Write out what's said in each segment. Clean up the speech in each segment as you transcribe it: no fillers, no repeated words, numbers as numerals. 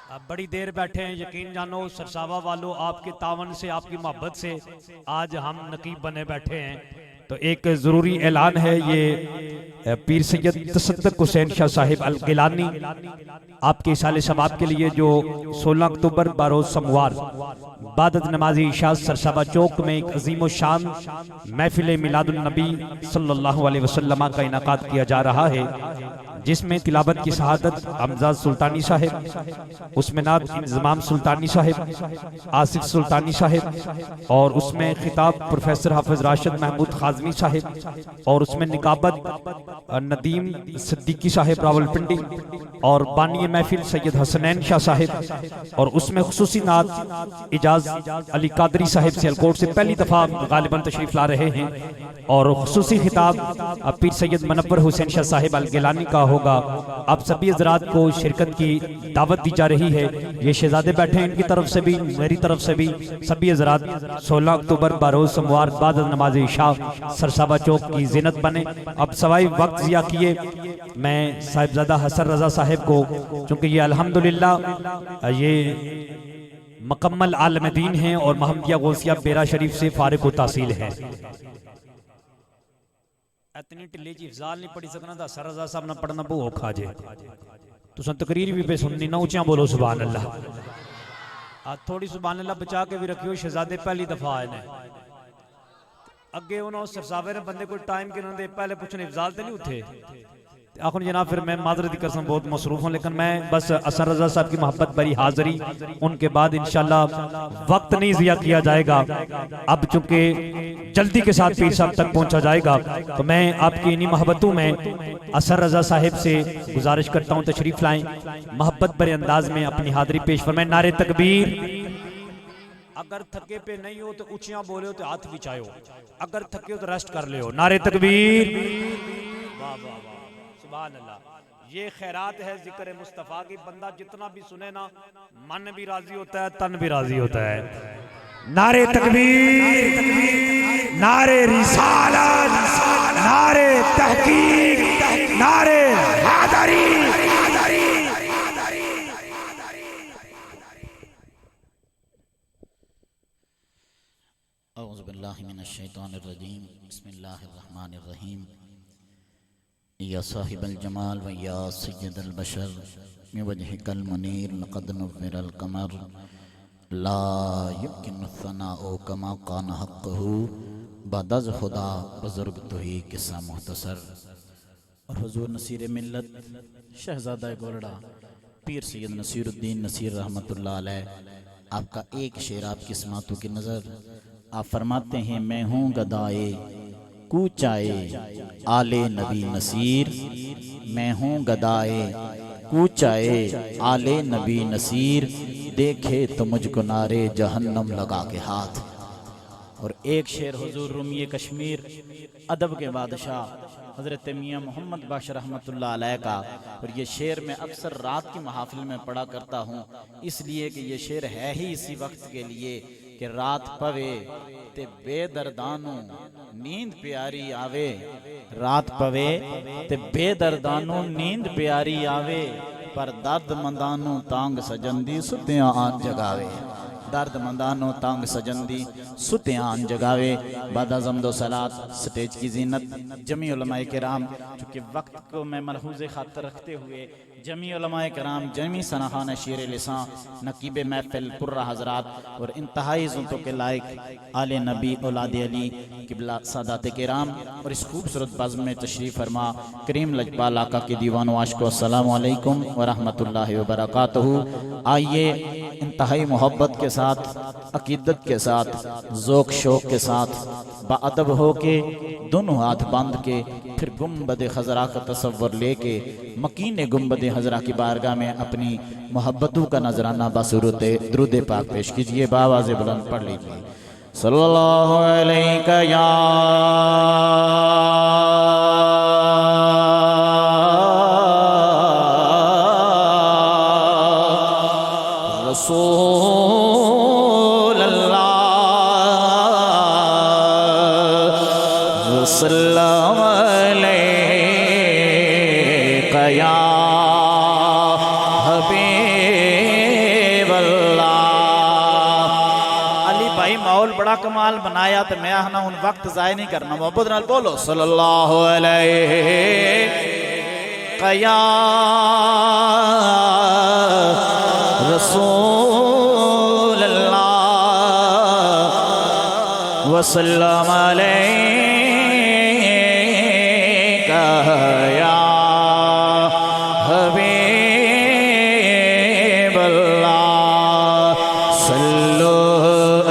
आप बड़ी देर बैठे हैं, यकीन जानो सरसावा वालों, आपके तावन से, आपकी मोहब्बत से आज हम नकीब बने बैठे हैं। तो एक ज़रूरी ऐलान है, ये पीर सैयद तसद्दुक़ हुसैन शाह साहिब अल गिलानी आपके साले शबाब के लिए जो 16 अक्टूबर बरोज़ सोमवार बादत नमाजी इशा सरसाबा चौक में एक अजीम शान महफिल मिलादुन नबी सल्लल्लाहु अलैहि वसल्लम का इनाकाद किया जा रहा है, जिसमें तिलावत की शहादत अमजाद सुल्तानी साहिब, उसमें नात इंजमाम सुल्तानी साहिब, आसिफ सुल्तानी साहिब, और उसमें खिताब प्रोफेसर हाफिज राशिद महमूद खाजमी साहिब, और उसमें निकाबत नदीम सिद्दीकी साहिब रावलपिंडी, और बानी महफिल सैयद हसनैन शाह साहिब, और उसमें खुसूसी नात इजाज अली कादरी साहिब सियालकोट से पहली दफ़ा गालिबन तशरीफ ला रहे हैं, और खुसूसी खिताब पीर सैयद मनव्वर हुसैन शाह साहिब अल गिलानी का होगा। आप सभी हजरात को शिरकत की दावत दी जा रही है। ये शहजादे बैठे हैं, इनकी तरफ से भी मेरी तरफ से भी सभी हजरात 16 अक्टूबर बरोज़ सोमवार बाद नमाज इशा सरसाबा चौक की ज़ीनत बने। अब सवाई वक्त ज़िया किए, मैं साहिबजादा हसन रजा साहिब को, चूँकि ये अल्हम्दुलिल्लाह ये मुकम्मल आलम दीन हैं और महमदिया गौसिया बेरा शरीफ से फारिग व तहसील हैं, इतनी ढिले जी इफ़ज़ाल नहीं पढ़ी सकना था। सर रज़ा साहब ना पढ़ना बहुत औखा जे, तुम तकरीर भी पे सुननी ना, ऊंचा बोलो सुभान अल्लाह। थोड़ी सुभान अल्लाह बचा के भी रखियो, शहजादे पहली दफा आए ने, अगे उन्होंने सरसावे ने बंदे को टाइम के ना पहले पूछने इफ़ज़ाल तो नहीं उठे आखिर जनाब, फिर मैं मादरत की कसम बहुत मसरूफ़ हूँ, लेकिन मैं बस असर रज़ा साहब की मोहब्बत भरी हाज़री, उनके बाद इंशाल्लाह वक्त नहीं ज़िया किया जाएगा। अब चूंकि जल्दी के साथ पीर साहब तक पहुँचा जाएगा, तो मैं आपकी इन्हीं मोहब्बतों में असर रज़ा साहिब से गुजारिश करता हूँ तशरीफ़ लाएँ, मोहब्बत भरे अंदाज में अपनी हाज़री पेश फरमाएं। नारे तकबीर। अगर थके पे नहीं हो तो ऊंचियां बोले हो तो हाथ बिछाओ, अगर थके हो तो रेस्ट कर ले हो। नारे तकबीर। वाह वाह वाह, सुभान अल्लाह। ये खैरात है जिक्र मुस्तफ़ा की, बंदा जितना भी सुने ना मन भी राजी होता है, तन भी राजी होता है। नारे तकबीर, नारे रिसालत, नारे तहकीक, नारे हैदरी। औज़ु बिल्लाहि मिनश शैतानिर रजीम, बिस्मिल्लाहिर रहमानिर रहीम। या साहिबल जमाल व या सय्यदल बशर मिन वजहिकल मुनीर लक़द नुव्विरल क़मर ला युमकिनु सनाउ कमा कान हक़्क़ुहु बदज़ खुदा बुज़ुर्ग तुही किस्सा मुख्तसर। और हुज़ूर नसीर मिल्लत शहज़ादा गोलड़ा पीर सैयद नसीरुद्दीन नसीर रहमतुल्लाह अलैह, आपका एक शेर आपकी समातों की नज़र। आप फरमाते हैं, मैं हूँ गदाए कूचाए आले नबी नसीर, मैं हूँ गदाए कूचाए आले नबी नसीर, देखे तो मुझको नारे जहन्नम लगा के हाथ। और एक शेर हुजूर रूमी कश्मीर अदब के बादशाह हज़रत मियाँ मोहम्मद बाशर रहमतुल्लाह अलैह का, और ये शेर मैं अक्सर रात की महफिल में पढ़ा करता हूँ, इसलिए कि ये शेर है ही इसी वक्त के लिए कि रात पवे ते बेदर्दानू नींद प्यारी आवे, रात पवे ते बेदर्दानू नींद प्यारी आवे, पर दर्द मंदानू तांग सजंदी सुतियां आन जगावे, दर्द मंदानो तांग सजंदी सुतियान जगावे। बादा ज़म्दो सलात स्टेज की जीनत जमी उलमाए किराम, चूँकि वक्त को मैं मलहूज़े खातर रखते हुए जमी उलमाए किराम, जमी सनाखान शेर लिसां नकीब महफिल पुर्रा हजरात और इंतहाई इज़्ज़तों के लायक आले नबी औलाद अली किबला सादात किराम, और इस खूबसूरत बज़्म में तशरीफ़ फरमा करीम लजपाल आका के दीवान वाश को अस्सलामु अलैकुम व रहमतुल्लाहि व बरकातहू। आइए इंतहाई मोहब्बत के साथ, अकीदत के साथ, ज़ौक़ शौक़ के साथ बाअदब हो के दोनों हाथ बांध के फिर गुम्बद खजरा का तसव्वुर लेके मकीन गुम्बद हजरा की बारगाह में अपनी मोहब्बतों का नजराना बसूरत दुरूद पाक पेश कीजिए। बावाज़ बुलंद पढ़ लीजिए, सल्लल्लाहु अलैहि या रसूल अल्लाह सल्लल्लाहु अलैहि या हबीब बड़ा कमाल बनाया तो मैं आना हूं वक्त जाया नहीं करना। मोहब्बत नाल बोलो सल्लल्लाहु अलैहि या रसूल अल्लाह वसल्लम अलैका या हबीब अल्लाह सल्लु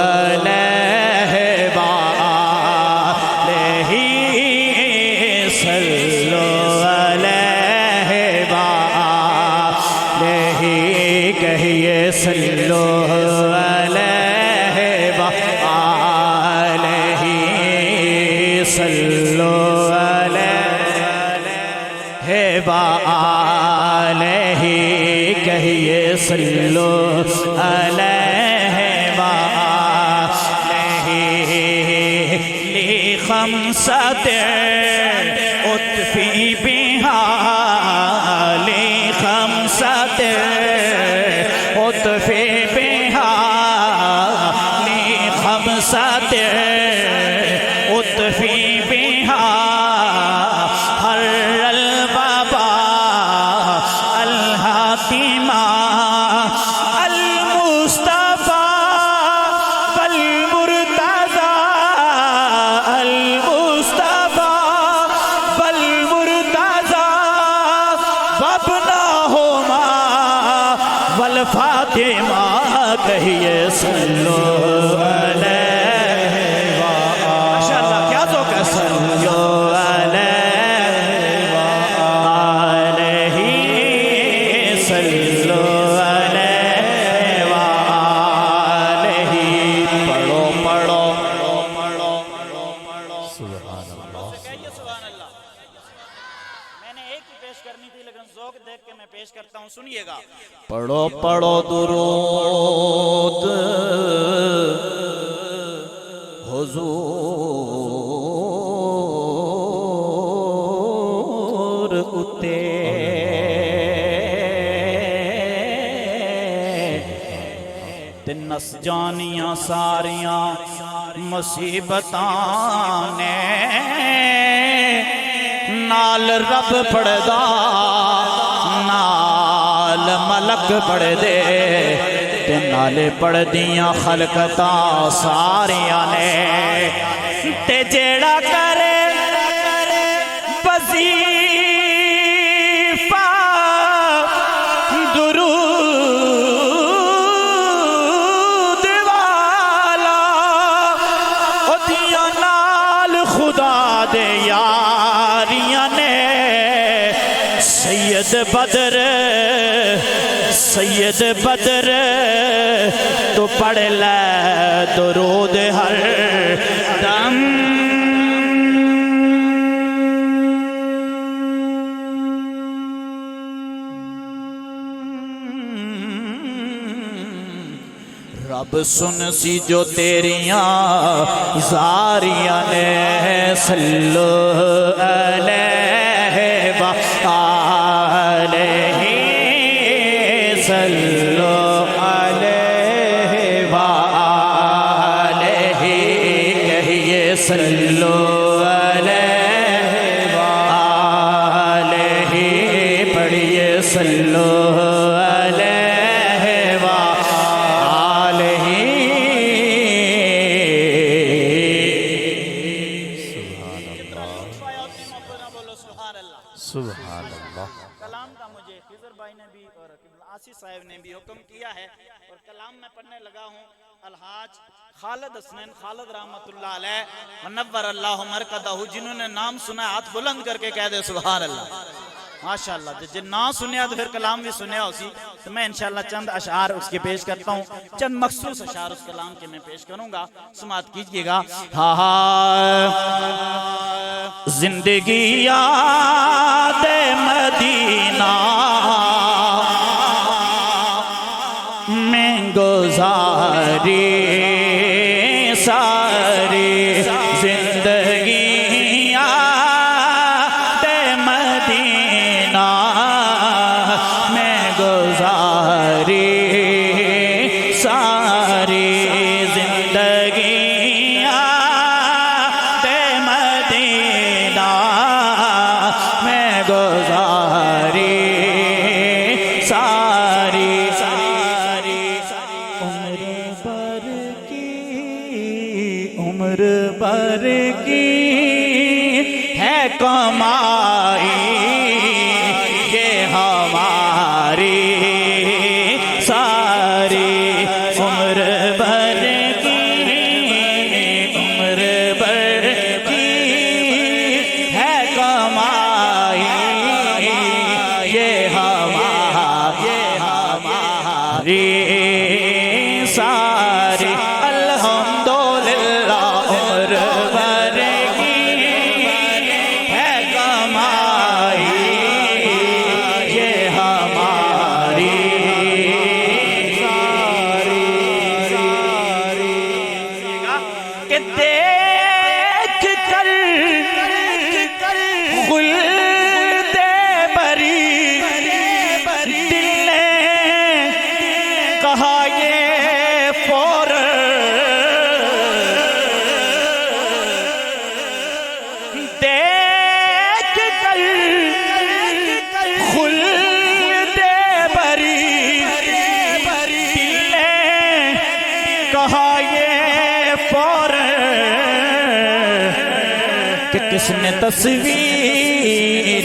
अलैहि वालैहि सल्लु अलैहि वालैहि कहिए सल्लु अलैहि वालैहि सल्लु अलैहि वालैहि कहिए सल्लु अलैहि वालैहि ली खमसत उतफी बिहा ली खमसत उतफी बिहा ली खमसत उतफी बिहा हर अल बाबा अल हातिमा अल मुस्तफा बल मुर्तजा अल मुस्तफा बल मुर्तजा बबना होमा वल फातिमा कहिए सल्लो अलैहि माशाअल्लाह क्या तो कह सल्लो अलैहि सल्लो अलैहि वालैहि पढ़ो पढ़ो पढ़ो पढ़ो सुभान अल्लाह। मैंने एक ही पेश करनी थी लेकिन ज़ौक़ देख के मैं पेश करता हूँ, सुनिएगा। पढ़ो पढ़ो दुरूद हुजूर उते ते नस जानियां सारियां मुसीबतां ने नाल रब पढ़दा नाल मलक पढ़ दे ते नाले पढ़ दियां खलकतां सारियां ने ते जेड़ा करे वजीफा दुरूद वाला ओदियां नाल खुदा दे यारियां ने सैयद बदर तो पढ़ ले दुरूद हर दम रब सुन सी जो तेरियां जारियां ने सल्लो अलैहि वालैहि सल्लो अलैहि वालैहि कहिए सल्लो अलैहि वालैहि पढ़िए सल्लो अलैहि वालैहि। सुभान अल्लाह। कलाम का मुझे खिजर भाई ने भी और आसिफ साहब ने भी हुक्म किया है और कलाम में पढ़ने लगा हूँ। अलहाज खालिद हसनैन खालिद रहमतुल्लाह अलैह वनव्वर अल्लाहु मरकदहु, जिन्होंने नाम सुना हाथ बुलंद करके कह दे सुभान अल्लाह माशाअल्लाह। जिन ना सुनिया तो फिर कलाम भी सुनिया उसी, तो मैं इंशाअल्लाह चंद अशार उसके पेश करता हूँ, चंद मखसूस अशार उस कलाम के मैं पेश करूँगा, समाअत कीजिएगा। जिंदगी याद मदीना में गुजारी सारी जिंदगी याद मदीना में गुजारी सारी जिंदगी भर की है कमाई, ये हमारी सारी उम्र भर की, उम्र भर की है कमाई, ये हमारी सारी अल्हम्दुलिल्लाह उम्र भर की है कमाई, ये हमारी सारी कि देख कर खुल्दे बरी दिल ने कहा ये फौर देख कर खुल्दे बरी दिल ने कहा ये फौर कि किसने तस्वीर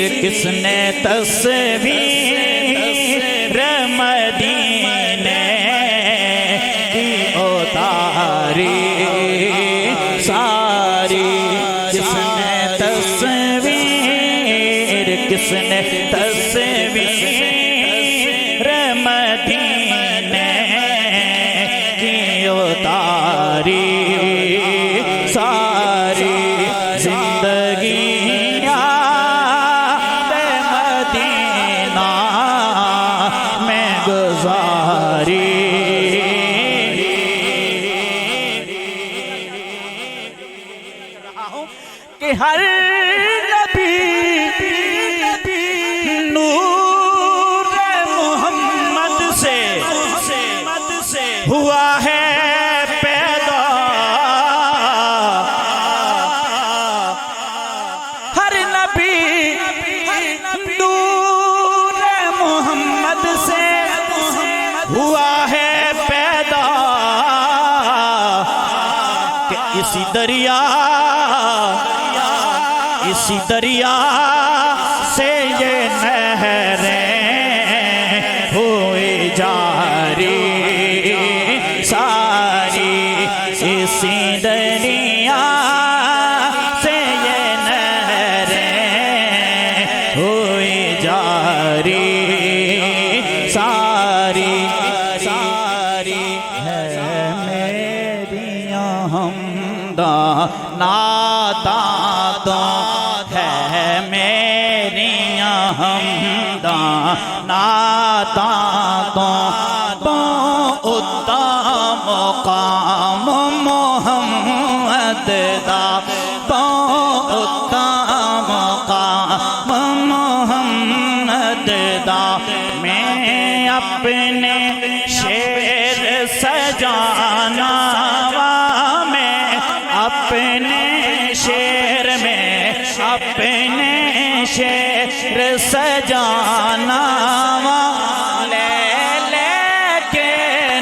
मदीने की उतारी सारी, किसने तस्वीर मदीने की उतारी सारी, जिंदगी याद मदीना में गुजारी। कि हर नबी नूर मोहम्मद से हुआ है पैदा, हर नबी नूर मोहम्मद से हुआ है पैदा, कि इसी दरिया से ये नहरें हुई जारी सारी, इसी दरिया से ये नहरें हुई जारी सारी सारी, है मेरिया हमदा नाता तो है मेरिया हमदा नाता तो उत्तम मुकाम मोहम्मद दा, तो उत्तम मुकाम मोहम्मद दा। मैं अपने शेर सजाना मैं अपने शेर में अपने शेर सजाना ले के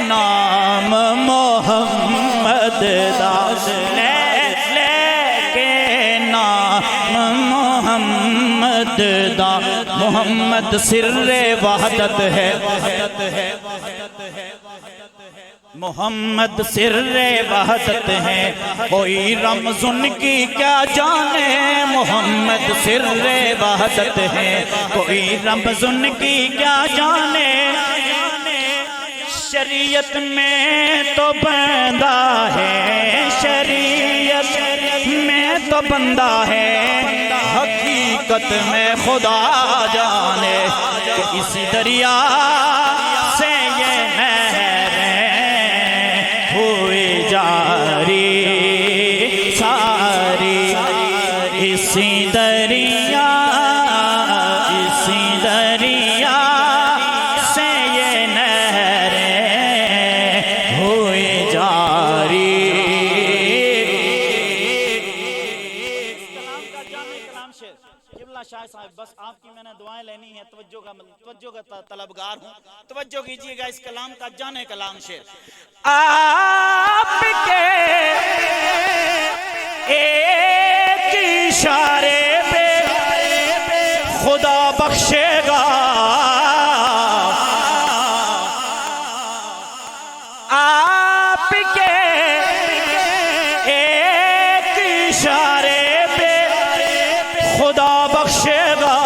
नाम मोहम्मद दास, ले के नाम मोहम्मद दा। मोहम्मद सिर्रे वहदत है, मोहम्मद सिर्रे वहदत है, कोई रमज़ुन की क्या जाने। मोहम्मद सिर्रे वहदत है, कोई रमज़ुन की क्या जाने। शरीयत में तो बंदा है, शरीयत में तो बंदा है, हकीकत में खुदा जाने। कि इसी दरिया से ये हुई जारी सारी, इसी दरिया से ये नहरें हुई जारी। कलाम शेर शाह साहब, बस आपकी मैंने दुआएं लेनी है, तवज्जो का तलबगार हूँ, तवज्जो कीजिएगा इस कलाम का जाने कलाम शेर। आपके एक इशारे पे खुदा बख्शेगा, आपके एक इशारे पे खुदा बख्शेगा,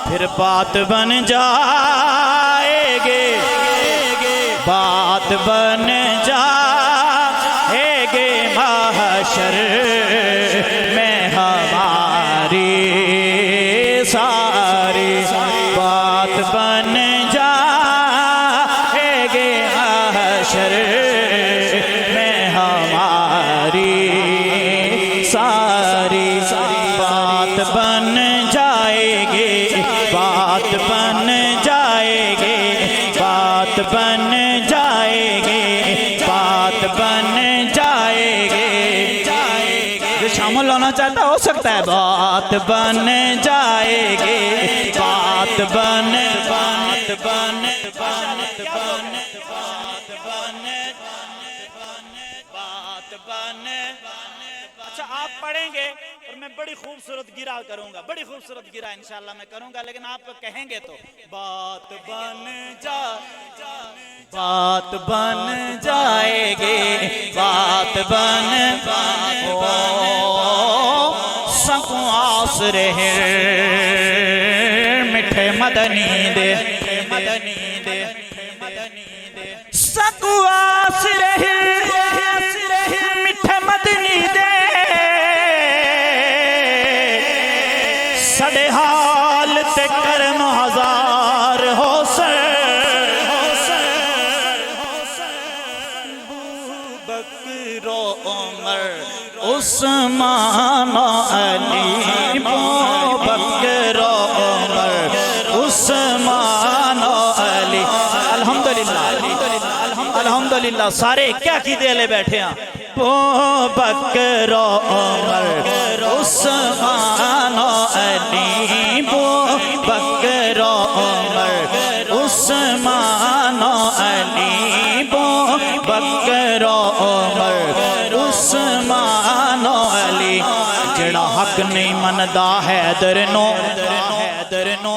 फिर बात बन जाएगी, बात बन जाएगी महशर में हमारी सारी, बात बन जाएगी महशर में हमारी सारी, बात बन जाएगी, बात बन जाएगी, बात बन जाएगी, बात बन जाएगी। जो शामिल होना चाहता हो सकता है। बात बन जाएगी, बात बन बात बन बात बन बात बन। अच्छा आप पढ़ेंगे और मैं बड़ी खूबसूरत गिरा करूंगा, बड़ी खूबसूरत गिरा इंशाल्लाह मैं करूंगा, लेकिन आप कहेंगे तो बात बन जा, बात बन जाएगी, बात बन सकूं आसरे मिठे मदनी दे, मदनी दे, सकूं आसरे मिठे मदनी दे, सड़े हाल ते करम हजार हो सर, बकरो उमर उस्मान अली, बकरो उमर उस्मान अली। अल्हम्दुलिल्लाह अल्हम्दुलिल्लाह। सारे क्या की दे ले बैठे हैं। वो बकरो उमर उस्मान अली, वो बकरो उमर उस्मान अली, वो बकरो उमर उस्मान अली। जड़ा हक नहीं मनदा हैदर नो, हैदर नो,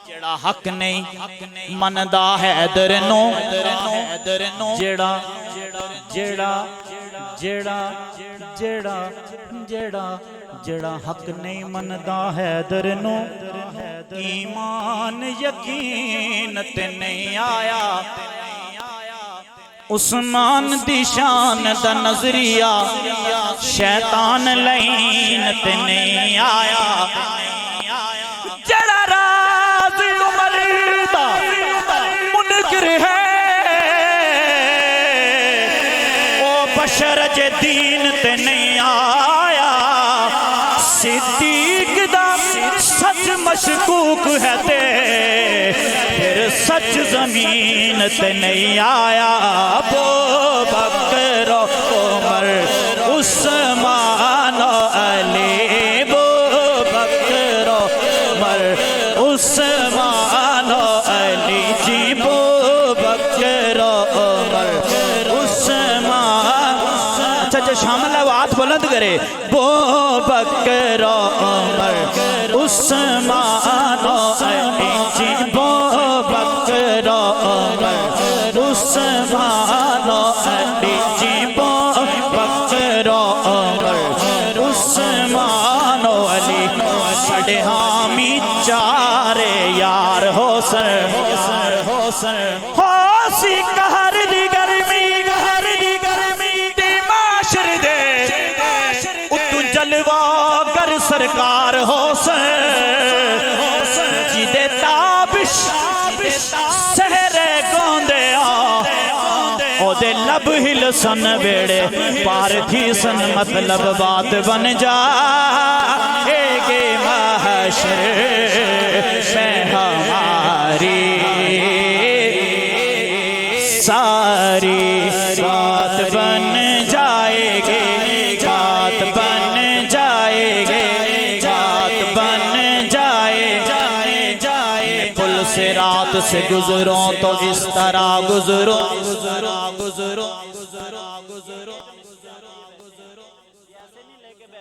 जड़ा हक नहीं मनदा हैदर नो, हैदर नो, जेड़ा जेड़ा जेड़ा जेड़ा जेड़ा जेड़ा हक नहीं मनदा हैदर नो, ईमान यकीन ते नहीं आया, उस्मान दी शान दा नजरिया शैतान लईन ते नहीं आया, जड़ा राज उमर दा मुनकर है ओ बशर जे दीन ते नहीं आया, सिद्दीक दा सच मशकूक है ते फिर सच जमीन ते नहीं आया। वो बकरो उमर उस्मान अली, वो बकरो उमर उस्मान अली जी, वो बकरो उमर उस्मान। अच्छा जो शामिल है वो हाथ बुलंद करे। वो बकरो उमर उस्मान अली जी, वो बकरो उमर उस्मान अली जी, वो बकरो उमर उस्मान अली। साढ़े हामी चारे यार हो सर, हो सर हो सी कहर दी गर्मी, कहर दी गर्मी दी माशर दे उतु जलवा कर सरकार हो सर, जिदे ताबिश सहरे गोंदे ओदे लब हिल सन बेड़े पार थी सन, मतलब बात बन जा गे महशर में हमारी सारी, बात बन जाएगी, बात बन जाएगी, बात बन जाए। पुल से रात से गुजरो तो इस तरह गुजरो, गुजरो, गुजरो।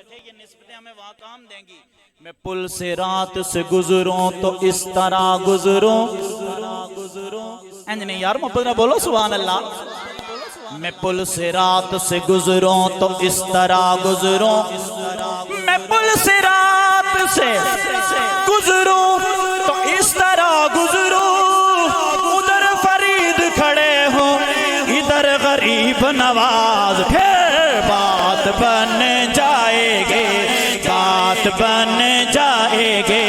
बैठे, ये निस्बतें हमें वहां काम देंगी। मैं पुल से रात से गुजरूं तो इस तरह गुजरूं, नहीं यार मोहब्बत बोलो सुभान अल्लाह। मैं पुल से रात से गुजरूं तो इस तरह गुजरूं, मैं पुल से रात से गुजरूं तो इस तरह गुजरूं, उधर फरीद खड़े हो इधर गरीब नवाज, फिर बात बन जाएगी, बात बन जाएगी,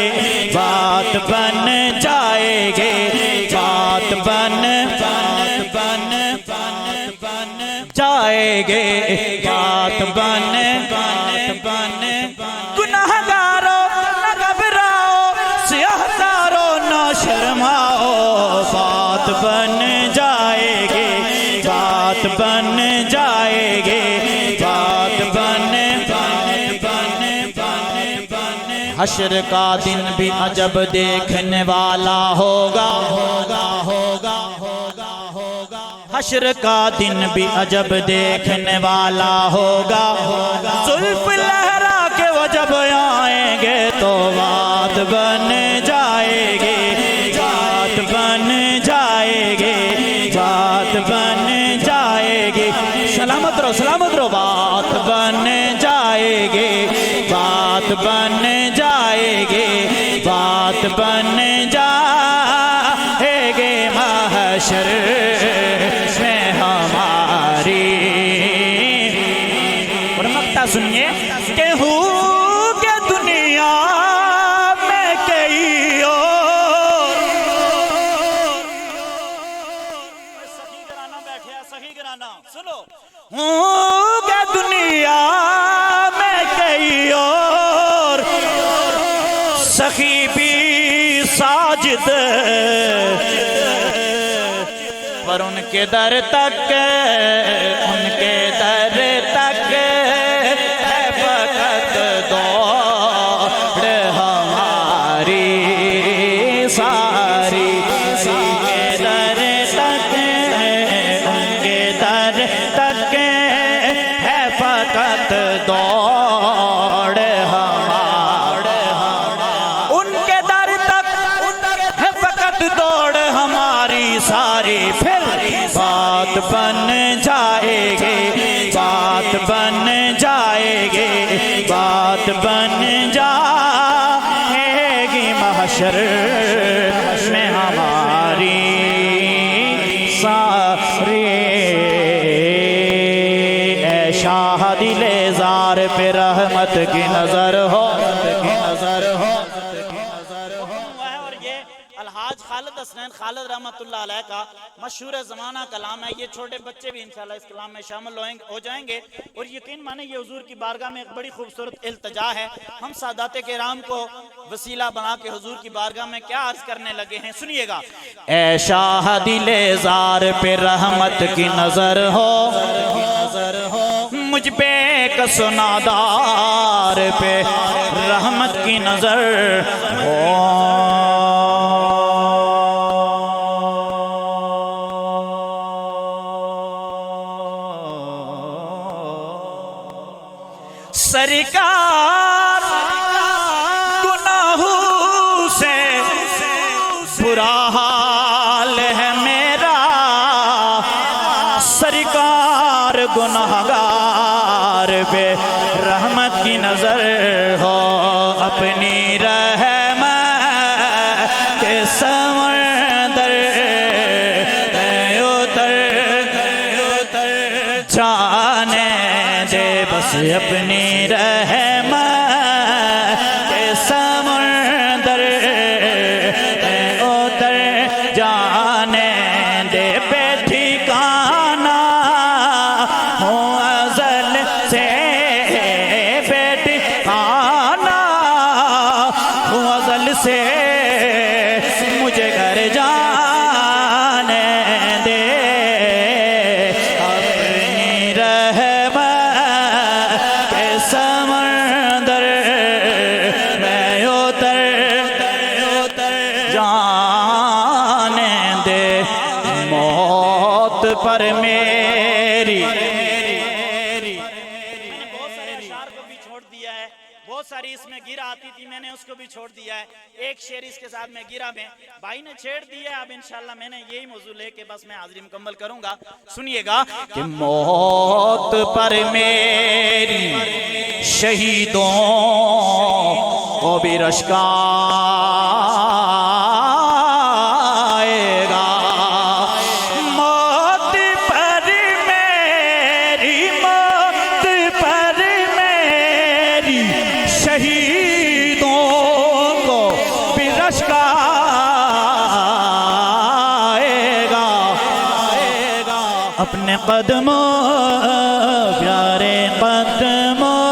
बात बन जाएगी, बात बन जाएगी, बात बन गुनाहगारों न घबराओ, सियाहदारों न शर्माओ, बात बन जाएगी, बात बन जाएगी, बात बन हश्र का दिन भी अजब देखने वाला होगा, हश्र का दिन भी अजब देखने वाला होगा, जुल्फ लहरा के वो जब आएंगे तो बात बन जाएगी, बात बन जाएगी, बात बन जाएगी, सलामत रहो बात बन जाएगी, बात बन जाएगी, बात बन जाएगी महशर में हमारी। और मक्ता सुनिए कि हूँ के दुनिया में कई और, सखी घराना बैठे हैं, सखी घराना सुनो, हूँ के दुनिया में कई और, सखी भी साजिद पर उनके दर तक, उनके दर तक है फकत दौड़ हमारी सारी, उनके दर तक, उनके दर तक है फकत दौड़ हमारी, उनके दर तक है फकत दौड़ हमारी सारी, फिर बात बन जाएगी, बात बन जाएगी, बात बन जाएगी महशर में हमारी सारी। ऐ शाह दिले ज़ार पे रहमत की नजर हो, खालिद हसनैन खालिद रहमतुल्लाह अलैह का मशहूर ज़माना कलाम है। ये छोटे बच्चे भी इंशाल्लाह इस कलाम में शामिल हो जाएंगे और यकीन माने ये हुजूर की बारगाह में एक बड़ी खूबसूरत इल्तिजा है। हम सादात किराम को वसीला बना के हुजूर की बारगाह में क्या अर्ज करने लगे हैं, सुनिएगा। ऐ शाह दिले ज़ार पे रहमत की नजर हो, मुझ पे कसनादार पे रहमत की नजर हो, सरकार गुनाहों से बुरा हाल है मेरा, सरकार गुनाहगार पे रहमत की नजर हो, अपनी रहमत के समंदर उतर जाने दे, बस अपनी रहमत के समंदर उतर जाने दे, बेठिकाना हो अज़ल से, बेठिकाना हो अज़ल से, मुझे घर जाने दे, अपनी रहमत के समंदर में उतर जाने दे, मौत पर मेरी। मैंने बहुत सारे अशार को भी छोड़ दिया उसको भी छोड़ दिया है। एक शेर इसके साथ में गिरा में भाई ने छेड़ दिया। अब इंशाल्लाह मैंने यही मौजू लेके बस मैं हाजिरी मुकम्मल करूंगा। सुनिएगा कि मौत पर मेरी शहीदों को भी रश्का आएगा। मौत पर मेरी, मौत पर मेरी शहीदों को भी रश्का आएगा। अपने कदमों, प्यारे कदमों,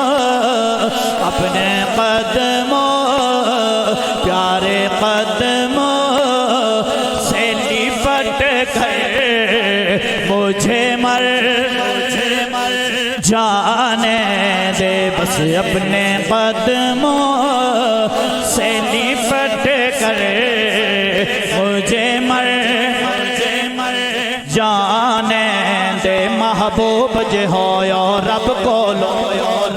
अपने कदमों, प्यारे कदमों से लिपट कर मुझे मर जाने दे। बस अपने कदमों से लिपट कर मुझे मर जाने दे। महबूब जे हो यो रब को लो,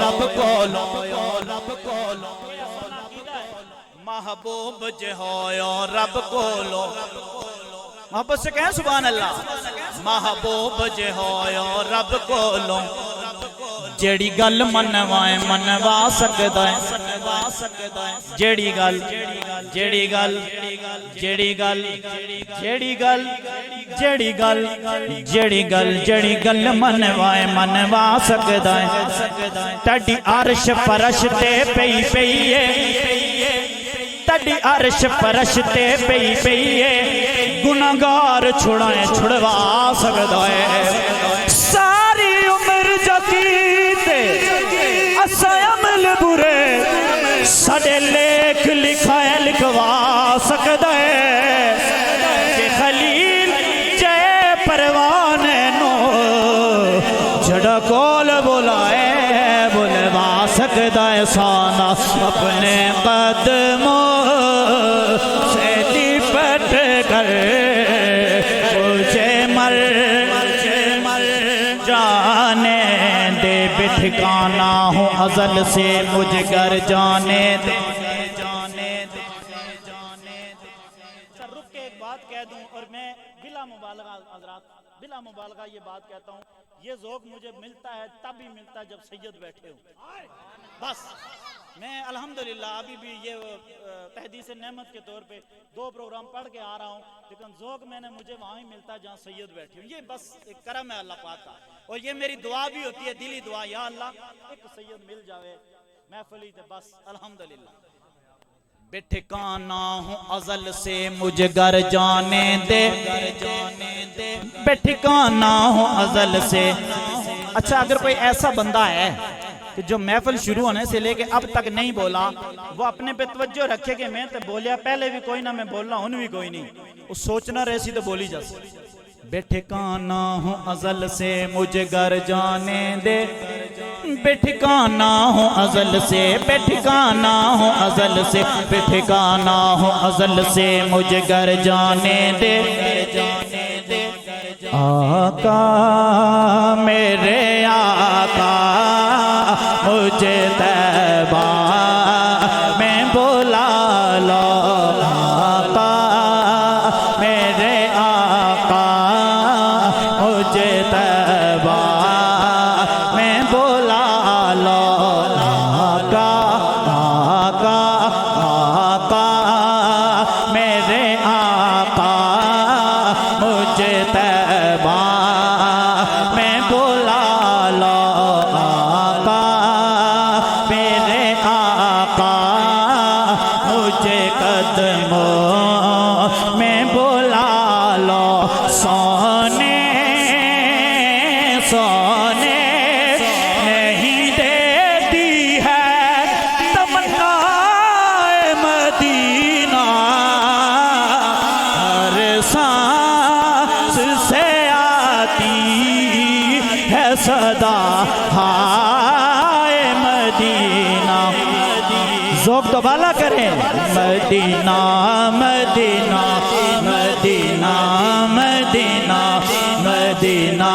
रब को लो, रब को लो। महबूब जे हो यो रब को लो। मोहब्बत से कहें सुभान अल्लाह। महबूब जे हो यो रब को लो। जेड़ी गल मनवाए मनवा सकदा है। जेड़ी गल, जेड़ी गल, जेड़ी गल, जेड़ी गल, जेड़ी गल, जेड़ी गल, जेड़ी गल मनवाए मनवा सकदा है। तड़ी अर्श फरश ते पई पई है, तड़ी अर्श फरश ते पई पई है। गुनाहगार छुड़ाए छुड़वा सकदा है। सारी उम्र जकीते असा अमल बुरे साडे लेख लिखाए लिखवा सकदा है। कि खलील जय परवाने नो जड़ा कोल बुलाए बुलवा सकदा है। साना अपने कदमों से लिपट कर मुझे मर जाने दे। ठिकाना हूँ अज़ल से मुझे घर जाने दे। रुक के एक बात कह दूं और मैं बिला मुबालगा हज़रात, बिला मुबालगा ये बात कहता हूँ, ये ज़ौक़ मुझे मिलता है तब ही मिलता है जब सैयद बैठे हो। बस मैं अल्हम्दुलिल्लाह अभी भी ये तहदीस नेमत के तौर पे 2 प्रोग्राम पढ़ के आ रहा हूँ, लेकिन ज़ौक़ मैंने मुझे वहाँ ही मिलता है जहाँ सैयद बैठे हो। ये बस एक करम है अल्लाह पाक का, और ये मेरी दुआ भी होती है, दिली दुआ, या अल्लाह एक सैयद मिल जावे महफिल से, बस अल्हम्दुलिल्लाह। बेठिकाना हूँ अज़ल से मुझे घर जाने दे। बेठिकाना हूँ अज़ल से। अच्छा, अगर कोई ऐसा बंदा है कि जो महफिल शुरू होने से लेके अब तक नहीं बोला, वो अपने पे तवज्जो रखे कि मैं तो बोलिया पहले भी कोई ना, मैं बोलना हूं भी कोई नहीं, वो सोचना रही तो बोली जा। बेठिकाना हूँ अज़ल से मुझे घर जाने दे। बेठिकाना हूँ अज़ल से, बेठिकाना हूँ अज़ल से, बेठिकाना हूँ अज़ल से मुझे घर जाने दे। आका मेरे आका मुझे तैबा में बुला लो। आका मेरे आका मुझे तैबा में बुला लो। आका आका आका मेरे आका मुझे तैबा में बुला लो। आका मेरे आका मुझे कदमों में बुला लो। सोने सोने नहीं देती है तमन्नाए मदीना। हर सांस से आती है सदा हाय मदीना। ज़ौक़ तो बाला करें। Madina Medina Medina Medina Medina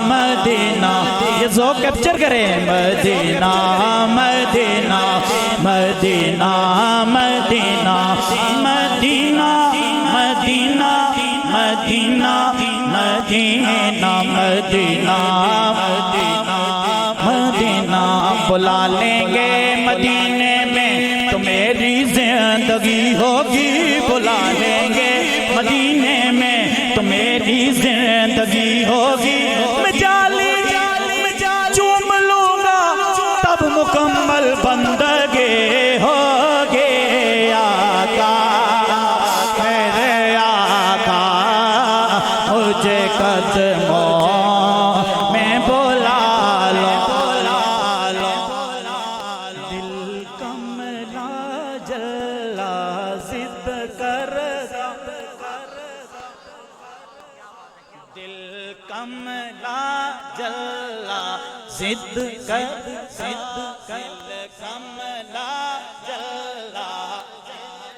Madina, ये ज़ौक़ कैप्चर करें। Madina Medina Medina Medina Medina Medina Medina Medina Medina Medina Medina Madina बुला लेंगे मदीने में तो मेरी जिंदगी होगी बुला लेंगे मदीने में तो मेरी जिंदगी होगी मैं जाली चूम लूंगा तब मुकम्मल बंदगे होगे आका मेरे आका मुझे कदमों में बुला लो दिल कमला जल्ला जिद करदा दिल कमला जल्ला जिद कमला जल्ला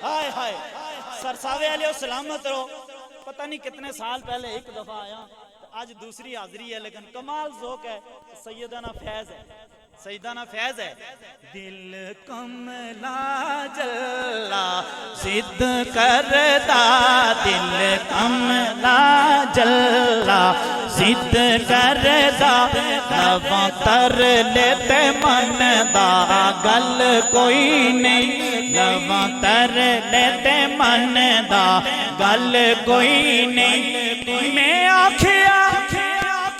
हाय हाय सरसावे वाले सलामत रहो। पता नहीं कितने साल पहले एक दफा आया, आज दूसरी हाजिरी है, लेकिन कमाल ज़ौक़ है। सैयदाना फैज़ है, सैयदाना फैज़ है। दिल कमला जल्ला जिद करदा दिल कमला जल्ला जिद करदा नवां तर लेते मन दा गल कोई नहीं नवां तर लेते मन दा गल कोई नहीं मैं आखिया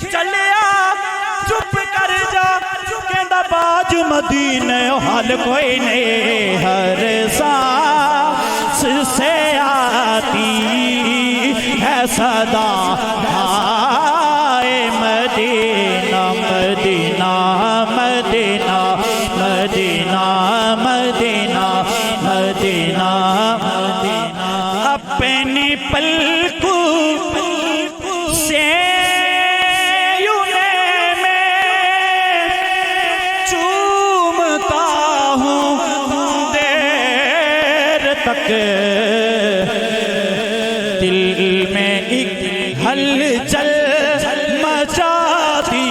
चलिया चुप कर जा कहंदा बाज मदीने हाल कोई नहीं हर सांस से आती है सदा हाय Medina Medina Medina Medina Medina Medina Medina अपनी पलकों से तक दिल में एक हलचल मचाती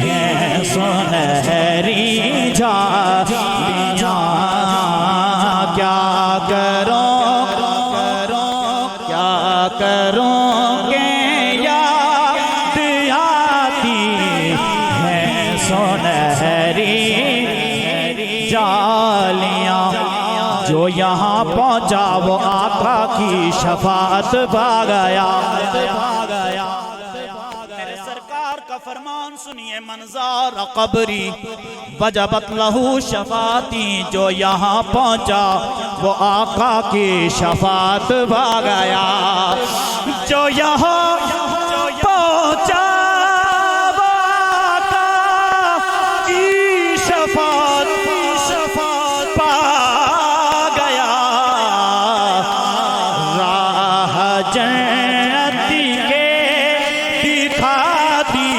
है सुनहरी झालियाँ क्या करूं क्या करोगे याद आती है सुनहरी जालियाँ जो यहाँ पहुँचा वो आका की शफाअत पा गया मेरे सरकार का फरमान सुनिए मंजार कबरी वजबत लहू शफाती जो यहाँ पहुँचा वो आका की शफाअत पा गया जो यहाँ पहुँचा वो आका की शफाअत पा जन्नती के दिखा दी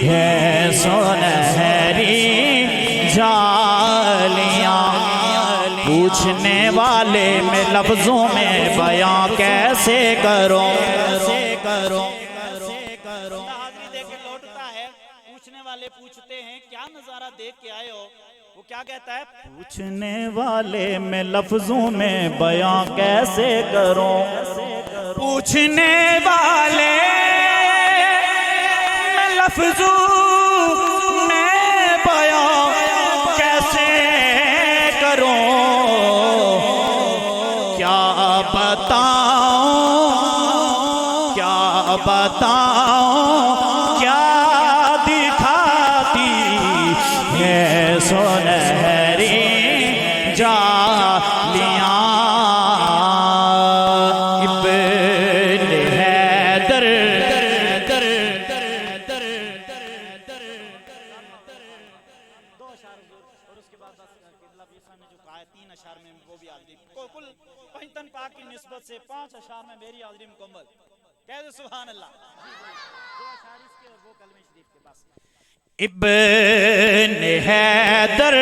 है सुनहरी जालियाँ पूछने वाले में लफ्जों में बयां कैसे करो देख के लौटता है। पूछने वाले पूछते हैं क्या नजारा देख के आए हो, वो क्या कहता है पूछने वाले में लफ्जों में बयां कैसे करो पूछने वाले में लफ्जों में बयां कैसे करो क्या बताऊं क्या दिखाती है सुनहरी जालियाँ इब्न हैदर दो अशार और उसके बाद ने जो कहा है 3 अशार में वो भी हाजिरी कुल पंजतन पाक की निस्बत से 5 अशार में मेरी हाजिरी मुकम्मल कह दो सुभान अल्लाह। 2 अशार इसके और वो कलमे शरीफ के बस इब्न हैदर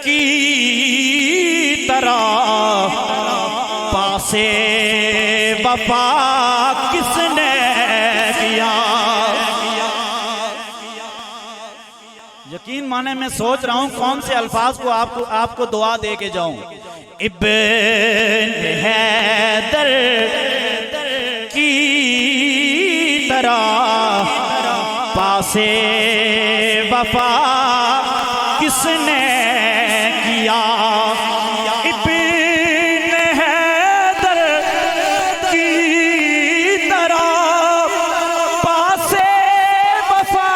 की तरह पासे वफा किसने किया यकीन माने मैं सोच रहा हूं कौन से अल्फाज को आपको दुआ दे के जाऊं। इब्न हैदर की तरह पासे वफा किसने किया। इब्न हैदर की तरह पासे वफा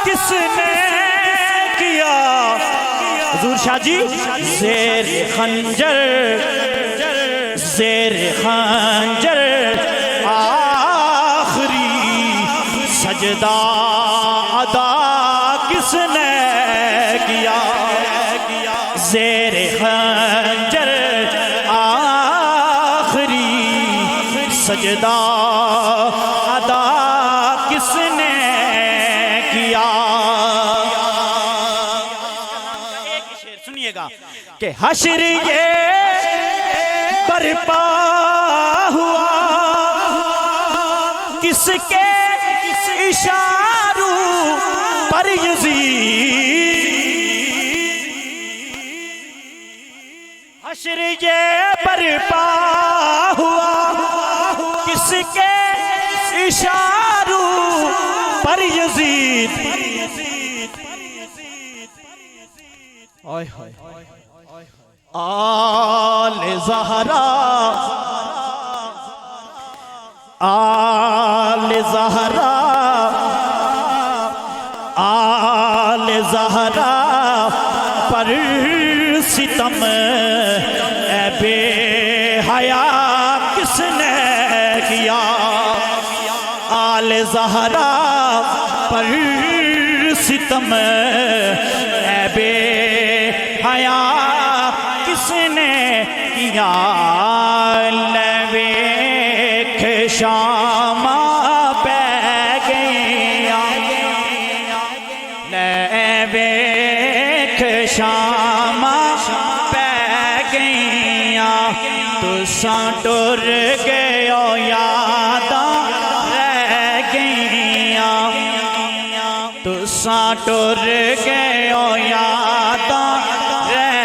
किसने किया। हुजूर शाह जी ज़ेर खंजर आखिरी सजदा अदा किसने किया। ज़ेर खंजर आखिरी सजदा अदा किसने किया। एक शेर सुनिएगा कि हश्र ये बर्पा हुआ किसके इशारों पर यज़ीद। हश्र ये बर्पा हुआ किसके इशारों पर यज़ीद। आले ज़हरा आले ज़हरा आले ज़हरा पर सितम ए बेहया किसने किया। आले ज़हरा पर सितम ए बेहया किसने किया। लवेख शामा पै गया लवेख शामा पै गया। तुसां टुर गयो यादां रह गईया। तुसां टुर गयो यादां रह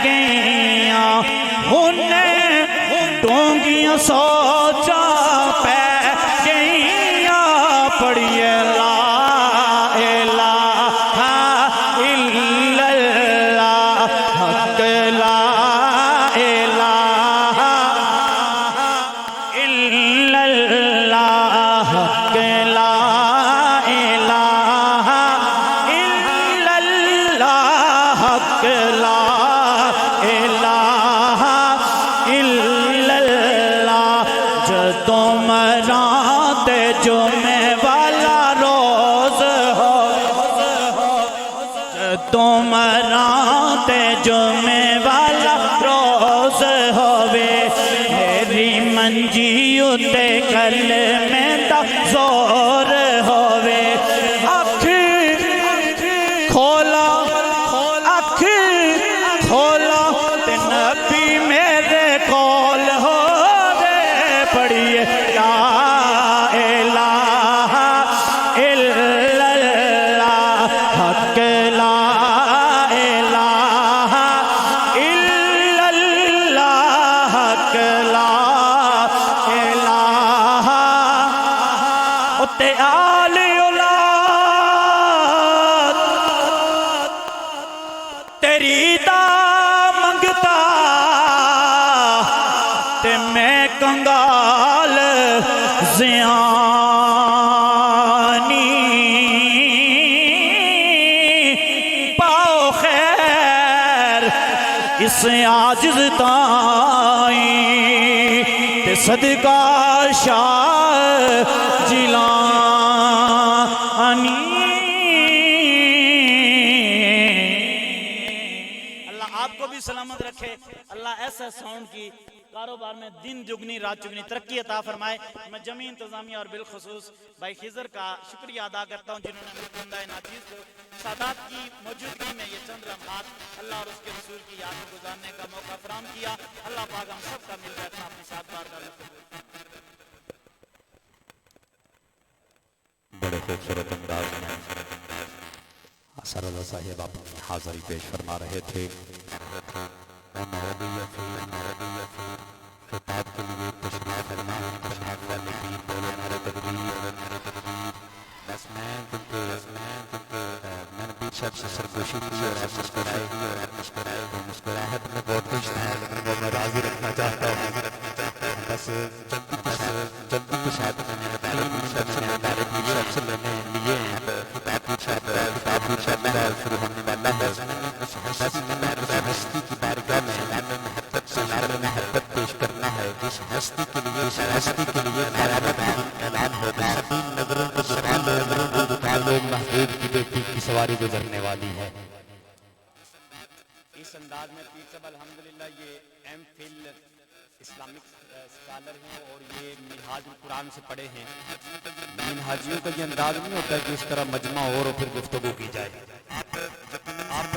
गईया। हुने डोंगियां सोचा पै गईया। पढ़िए ला इलाहा इल्लल्लाह हक ला इलाहा इल्लल्लाह हक ला इलाहा इल्लल्लाह हक ला इलाहा इल्लल्लाह। जदों मरां ते जुमे वाला रोज हो जदों मरां ते जुमे वाला रोज होवे। मेरी मंजी उते कलमे दा जोर होवे। अख खोला अख खोला ते नबी मेरे कोल होवे। पढ़िए ला इलाहा इल्लल्लाह हक ला इलाहा इल्लल्लाह हक ला इलाहा। उते आले औलाद तेरी दा मंगता ते मैं कंगाल ज़ियानी। पाओ खैर इस आजिज़ ताई ते सदका शाह जिलानी। अल्लाह आपको भी सलामत रखे। अल्लाह ऐसा साउंड की कारोबार में दिन जुगनी रात जुगनी तरक्की अता फरमाए। मैं जमी इंतजामिया और बिलखुसूस भाई खिजर का शुक्रिया अदा करता हूँ जिन्होंने मुकुंदा नाचीज़ को सादात की मौजूदगी में ये चंद लम्हात अल्लाह और उसके रसूल की याद में गुजारने का मौका फराहम किया। अल्लाह पाक हम सब का मिल बैठना अपने साथ बार बड़े खूबसूरत अंदाज में सरदा साहिब अपनी हाज़री पेश फरमा रहे थे। खिताब के लिए तशरीफ फरमा तशरीफ वाले पीर बोले नारे तकबीर। बस मैं मैंने पीर साहब से सरगोशी की और आप मुस्कुराए तो मुस्कुराहट में बहुत खुश था, लेकिन वो मैं राजी रखना चाहता हूँ। बस जल्दी कुछ है तो मैंने पहले पीर साहब से पहले पीर साहब से लेने लिए हैं। किताब पीर साहब का शुरू होने वाला है। बस मैं उस हस्ती की बारगाह में महब्बत पेश करना है जिस हस्ती के लिए ऐलान होगा। नजरों को दुखा लो महबूब की बेटी की सवारी गुजरने वाली है। इस अंदाज में पीर साहब अल्हम्दुलिल्लाह ये एम.फिल इस्लामिक स्कॉलर हैं और ये मिनहाजुल कुरान से पढ़े हैं। मिनहाजियों का ये अंदाज नहीं होता है कि इस तरह मजमा हो और फिर गुफ्तगू की जाए। आप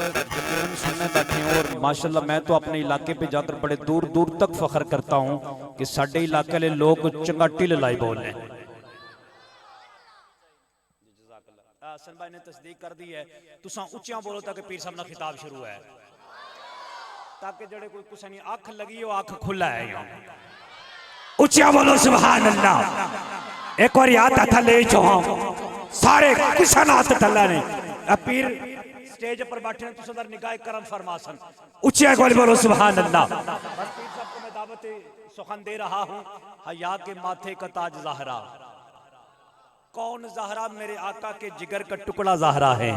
सुनने बैठे हैं और माशाल्लाह मैं तो अपने इलाके पे जाकर बड़े दूर दूर तक फख्र करता हूँ कि साडे इलाके ले लोग चंगा टिल लाई बोल रहे हैं। हसन भाई ने तस्दीक कर दी है। तुसा उच्चा बोलो ताकि पीर साहब ना खिताब शुरू है, ताकि जड़े कोई कुछ नहीं आंख लगी हो आंख खुला है। यहाँ उच्चा बोलो सुभान अल्लाह। एक और याद था ले चो सारे किसा नाथ थल्ला ने पीर स्टेज पर बैठे हैं, तुम निगाह करम फरमासन उच्चा गोल बोलो सुभान अल्लाह। बस पीर साहब को मैं दावत सुखन दे रहा हूँ। हया के माथे का ताज ज़हरा, कौन ज़हरा? मेरे आका के जिगर का टुकड़ा ज़हरा है।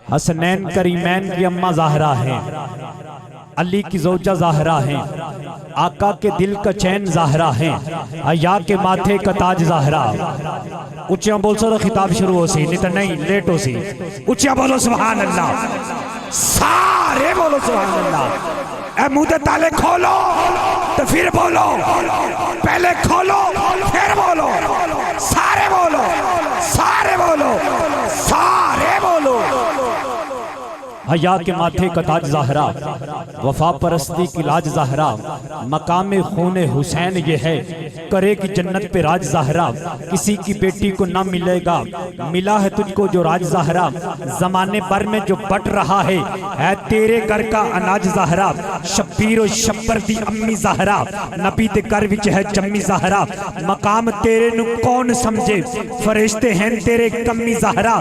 हसनैन करीमैन की अम्मा ज़हरा है, अली की ज़ौजा ज़हरा है, आका के दिल का चैन ज़हरा है, हया के माथे का ताज ज़हरा। ऊंचा बोल सो खिताब शुरू हो सी, नहीं तो नहीं लेट हो सी। ऊंचा बोलो सुभान अल्लाह, सारे बोलो सुभान अल्लाह। ए मुंह ताले खोलो तो फिर बोलो, पहले खोलो फिर बोलो, सारे बोलो सारे बोलो सारे बोलो। हया के माथे का ताज ज़हरा, वफा परस्ती की लाज ज़हरा, मकाम खूने हुसैन ये है, करेगी जन्नत पे राज ज़हरा। किसी की बेटी को ना मिलेगा, मिला है तुझको जो राज ज़हरा। जमाने भर में जो बट रहा है तेरे घर का अनाज ज़हरा। शब्बीर और शब्बर दी अम्मी ज़हरा, नबी दे घर विच है जम्मी ज़हरा। मकाम तेरे नु कौन समझे, फरिश्ते हैं तेरे कम्मी ज़हरा।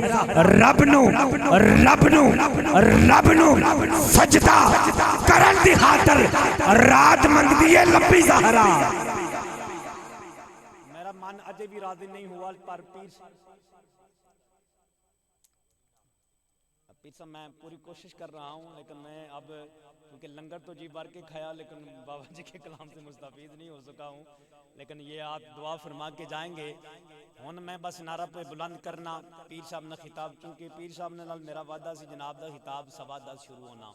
रब नु सजदा करन दी खातर रात मंगदी है लंबी ज़हरा। मेरा मन अजे भी राजी नहीं हुआ पर पीर साहब मैं पूरी कोशिश कर रहा हूँ, लेकिन मैं अब क्योंकि लंगर तो जी भर के खाया लेकिन बाबा जी के कलाम से मुस्तफीद नहीं हो सका हूँ। लेकिन ये आप दुआ फरमा के जाएंगे। हुन मैं बस नारा पे बुलंद करना पीर साहब ने खिताब, क्योंकि पीर साहब ने नाल मेरा वादा सी जनाब दा खिताब 10:15 शुरू होना।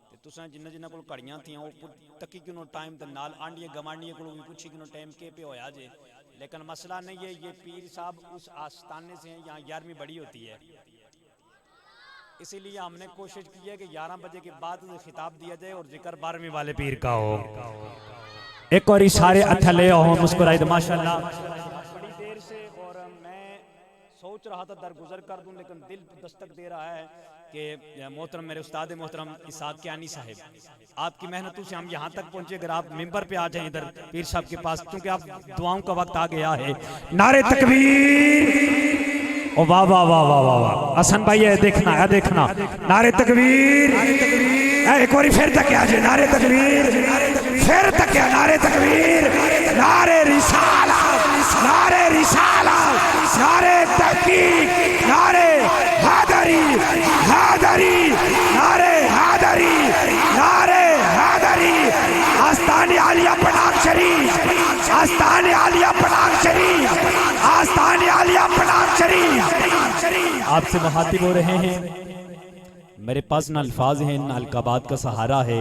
ते तुसें जिन्ना कोल घड़ियां थियां वो तकी किनो टाइम ते नाल आंडिए गवांडिए कोल भी पुछी किनो टाइम के पे होया जे। लेकिन मसला नहीं है, ये पीर साहब उस आस्थाने से हैं यहाँ 11वीं बड़ी होती है, इसीलिए हमने कोशिश की है कि 11 बजे के बाद खिताब दिया जाए और जिक्र 12वीं वाले पीर का हो। एक और सारे अथले हो मुस्कुराए माशाल्लाह बड़ी देर से। और मैं सोच रहा था दरगुजर कर दूं, लेकिन दिल दस्तक दे रहा है कि मोहतरम मेरे उस्ताद मोहतरम इसाक कियानी साहब, आपकी मेहनतों से हम यहाँ तक पहुँचे। अगर आप मिंबर पे आ जाएं इधर पीर साहब के पास, क्योंकि आप दुआओं का वक्त आ गया है। नारे तकबीर, ओ वाह वाह वाह वाह वाह वाह। हसन भाई है देखना नारे तकबीर। एक बार फिर तक आ जाए नारे तकबीर, फिर तक नारे तकबीर, नारे रिसाला, नारे रिसाला, नारे तहकीक, नारे हैदरी हैदरी, नारे हैदरी नारे हैदरी। आस्ताने आलिया पनाग शरीफ, आस्ताने आलिया पनाग शरीफ, आस्ताने आलिया पनाग शरीफ। आपसे मुखातिब हो रहे हैं, मेरे पास ना अल्फाज हैं ना अलकाबात का सहारा है।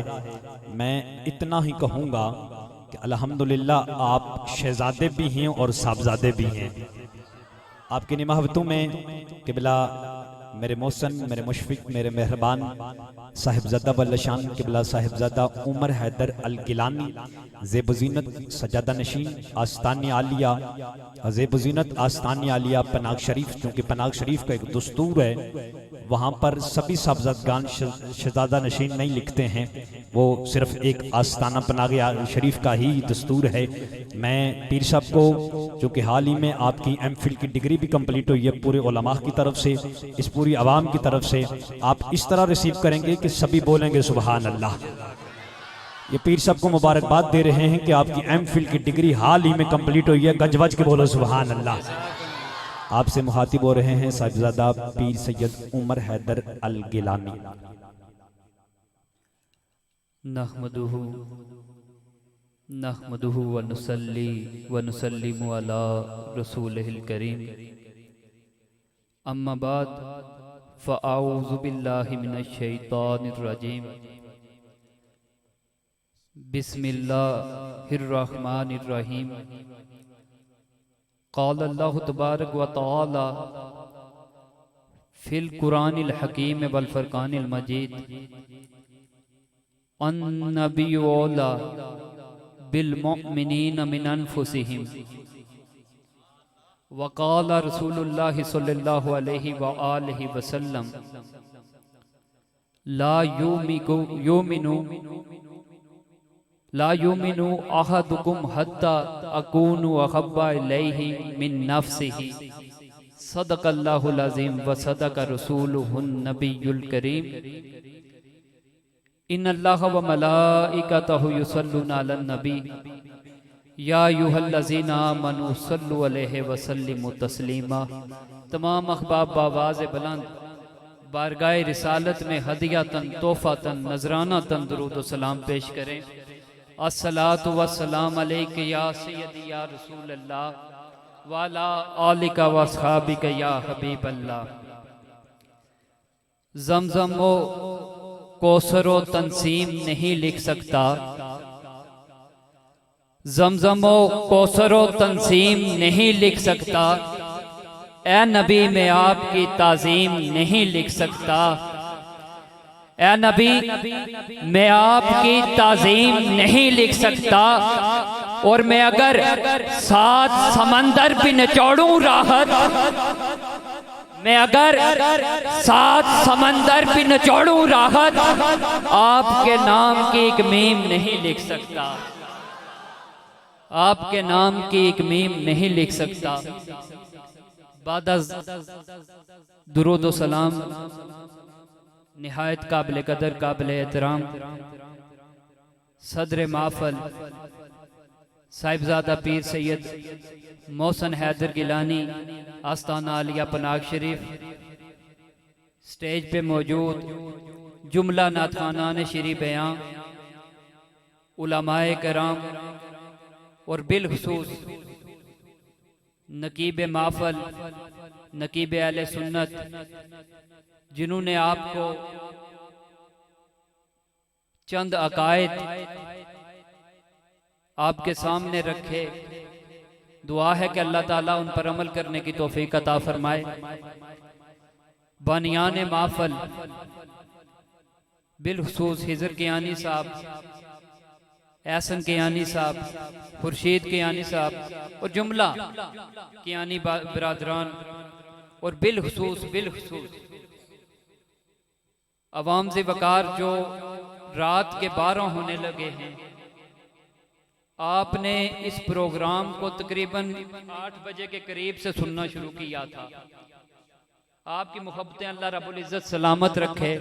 मैं इतना ही कहूँगा कि अल्हम्दुलिल्लाह आप शहजादे भी हैं और साहबजादे भी हैं। आपकी निमाहतों में किबला मेरे मोहसन, मेरे मुशफिक, मेरे मेहरबान साहिबजादा बल्लशान किबला साहिबजादा उमर हैदर अल गिलानी, ज़ेब-ओ-ज़ीनत सजादा नशीन आस्तानी आलिया, ज़ेब-ओ-ज़ीनत आस्तानी आलिया पनाग शरीफ, क्योंकि पनाग शरीफ का एक दस्तूर है वहाँ पर सभी साहबजादगान शहजादा नशीन नहीं लिखते हैं, वो सिर्फ एक आस्ताना बना गया शरीफ का ही दस्तूर है। मैं पीर साहब को, जो कि हाल ही में आपकी एमफिल की डिग्री भी कंप्लीट हुई है, पूरे उलमा की तरफ से, इस पूरी आवाम की तरफ से आप इस तरह रिसीव करेंगे कि सभी बोलेंगे सुभान अल्लाह। ये पीर साहब को मुबारकबाद दे रहे हैं कि आपकी एमफिल की डिग्री हाल ही में कंप्लीट हुई है, गजवज के बोलो सुभान अल्लाह। आपसे मुखातिब हो रहे हैं साहिबजादा पीर सैयद उमर हैदर अल गिलानी। नहमदुहु व नुसल्ली व नुसल्लिमु अला रसूलिहिल करीम, अम्मा बाद फ़अऊज़ु बिल्लाहि मिनश शैतानिर रजीम, बिस्मिल्लाहिर रहमानिर रहीम। क़ाल अल्लाहु तबारक व तआला फ़िल कुरानिल हकीम वल फ़ुरक़ानिल मजीद, अन्नबिय्यु औला बिल मुअमिनीन मिन अनफुसिहिम व क़ाल रसूलुल्लाहि सल्लल्लाहु अलैहि व आलिहि वसल्लम ला युमिनु अहदुकुम हत्ता अकूनु अहब्बा इलैहि मिन नफ्सिही, सदक़ल्लाहुल अज़ीम व सदक़ रसूलुहुन नबियुल करीम। इन्नल्लाह व मलाइकतहु युसल्लूना अलन नबी, या अय्युहल्लज़ीना आमनू सल्लु अलैहि व सल्लिमू तस्लीमा। तमाम अहबाब बावाज़ बुलंद बारगाह रिसालत में हदियातन, तोहफ़तन, नजरानातन दुरूद व सलाम पेश करें। अस्सलातु वस्सलाम अलैका या सय्यदी या रसूल अल्लाह व अला आलिका व अस्हाबिका या हबीब अल्लाह। ज़मज़म ओ कौसर व तंसीम नहीं लिख सकता, ज़मज़म ओ कौसर व तंसीम नहीं लिख सकता, ए नबी मैं आपकी ताज़ीम नहीं लिख सकता, ए नबी मैं आपकी ताज़ीम नहीं लिख सकता। और मैं अगर 7 समंदर भी निचोड़ूं राहत, मैं अगर 7 समंदर भी निचोड़ूं राहत, आपके नाम की एक मीम नहीं लिख सकता, आपके नाम की एक मीम नहीं लिख सकता। बादज़ दुरूद व सलाम निहायत काबिल कदर, काबिल एहतराम सदर महफ़ल साहिबजादा पीर सैयद मोहसिन हैदर गिलानी आस्ताना आलिया पनाग शरीफ, स्टेज पे मौजूद जुमला नाथखानान शरी बयां, उलमाए कराम और बिलखुसूस नकीब महफ़ल, नकीब अहले सुन्नत, जिन्होंने आपको चंद अकायद आपके सामने रखे। दुआ है कि अल्लाह ताला उन पर अमल करने की तौफीक अता फरमाए। बानियान महफ़ल बिलखुसूस हिजर कियानी साहब, एहसन कियानी साहब, खुर्शीद कियानी साहब और जुमला कियानी बरादरान और बिलखुसूस अवाम से वकार जो रात के 12 होने लगे हैं, आपने इस प्रोग्राम को तकरीबन 8 बजे के करीब से सुनना शुरू किया था। आपकी मुहब्बतें अल्लाह रब्बुल इज़्ज़त सलामत रखे।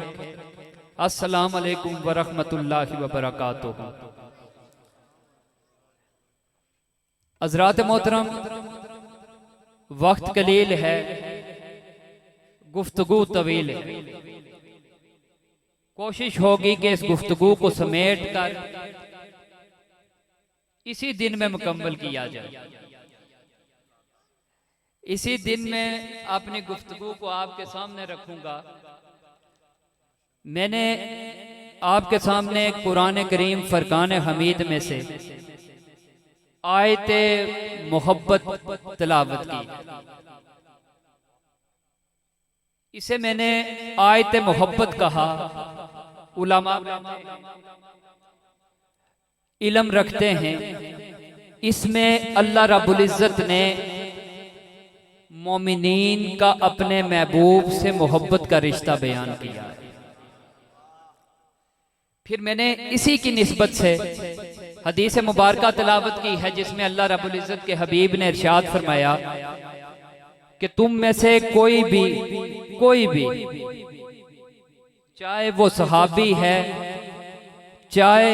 अस्सलाम वालेकुम व रहमतुल्लाहि व बरकातुहू। हज़रात मोहतरम, वक्त कलील है, गुफ्तगू तवील है। कोशिश होगी कि इस गुफ्तगू को समेट कर इसी दिन में मुकम्मल किया जाए। इसी दिन में अपनी गुफ्तगू को आपके सामने रखूंगा। मैंने आपके सामने कुरान करीम फरकान हमीद में से आयते मोहब्बत तिलावत की। इसे मैंने आयते मोहब्बत कहा। उलमा इल्म रखते हैं, इसमें अल्लाह रब्बुल इज़्ज़त ने मोमिनीन का अपने महबूब से मोहब्बत का रिश्ता बयान किया। फिर मैंने इसी की निस्बत से हदीस मुबारका तिलावत की है जिसमें अल्लाह रब्बुल इज्जत के हबीब ने इरशाद फरमाया कि तुम में से कोई भी चाहे वो सहाबी है, चाहे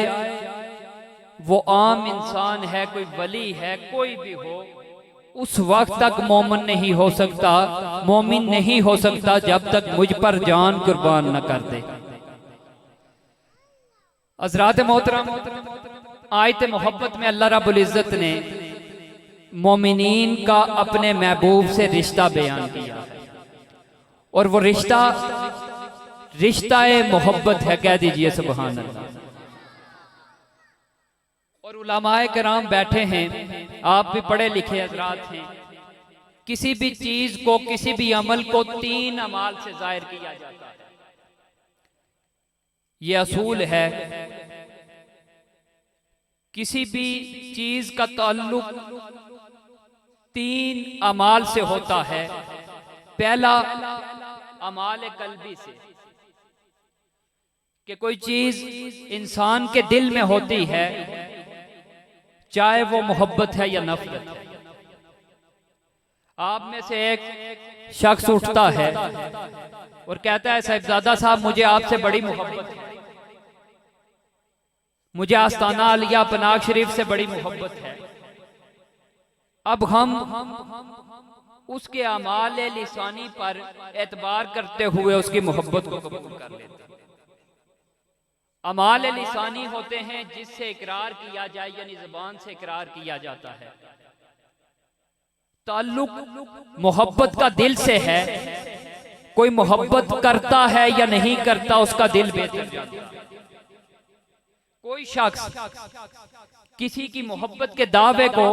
वो आम इंसान है, कोई वली है, कोई भी हो, उस वक्त तक मोमिन नहीं हो सकता, मोमिन नहीं हो सकता जब तक मुझ पर जान कुर्बान न कर दे। हज़रात मोहतरम, आयत मोहब्बत में अल्लाह रब्बुल इज्जत ने मोमिनीन का अपने महबूब से रिश्ता बयान किया और वो रिश्ता मोहब्बत है। कह दीजिए सुभान अल्लाह। और उलमाए किराम बैठे हैं, आप भी पढ़े लिखे हजरात हैं। किसी भी चीज को, किसी भी अमल को 3 अमाल से जाहिर किया जाता है। ये असूल है। किसी भी चीज का ताल्लुक 3 अमाल से होता है। पहला अमाल कल्बी से, कि कोई चीज इंसान के दिल में होती है, चाहे वो मोहब्बत है या नफरत है। आप में से एक शख्स उठता है और कहता है साहिबजादा साहब मुझे आपसे बड़ी मोहब्बत है, मुझे आस्ताना अलिया पनाग शरीफ से बड़ी मोहब्बत है। अब हम उसके अमाल लिसानी पर एतबार करते हुए उसकी मोहब्बत को कबूल कर लेते हैं। अमाल लिसानी होते हैं जिससे इकरार किया जाए, यानी ज़बान से इकरार किया जाता है। ताल्लुक मोहब्बत का दिल से है। कोई मोहब्बत करता है या नहीं करता, उसका दिल बेहतर जानता है। कोई शख्स किसी की मोहब्बत के दावे को,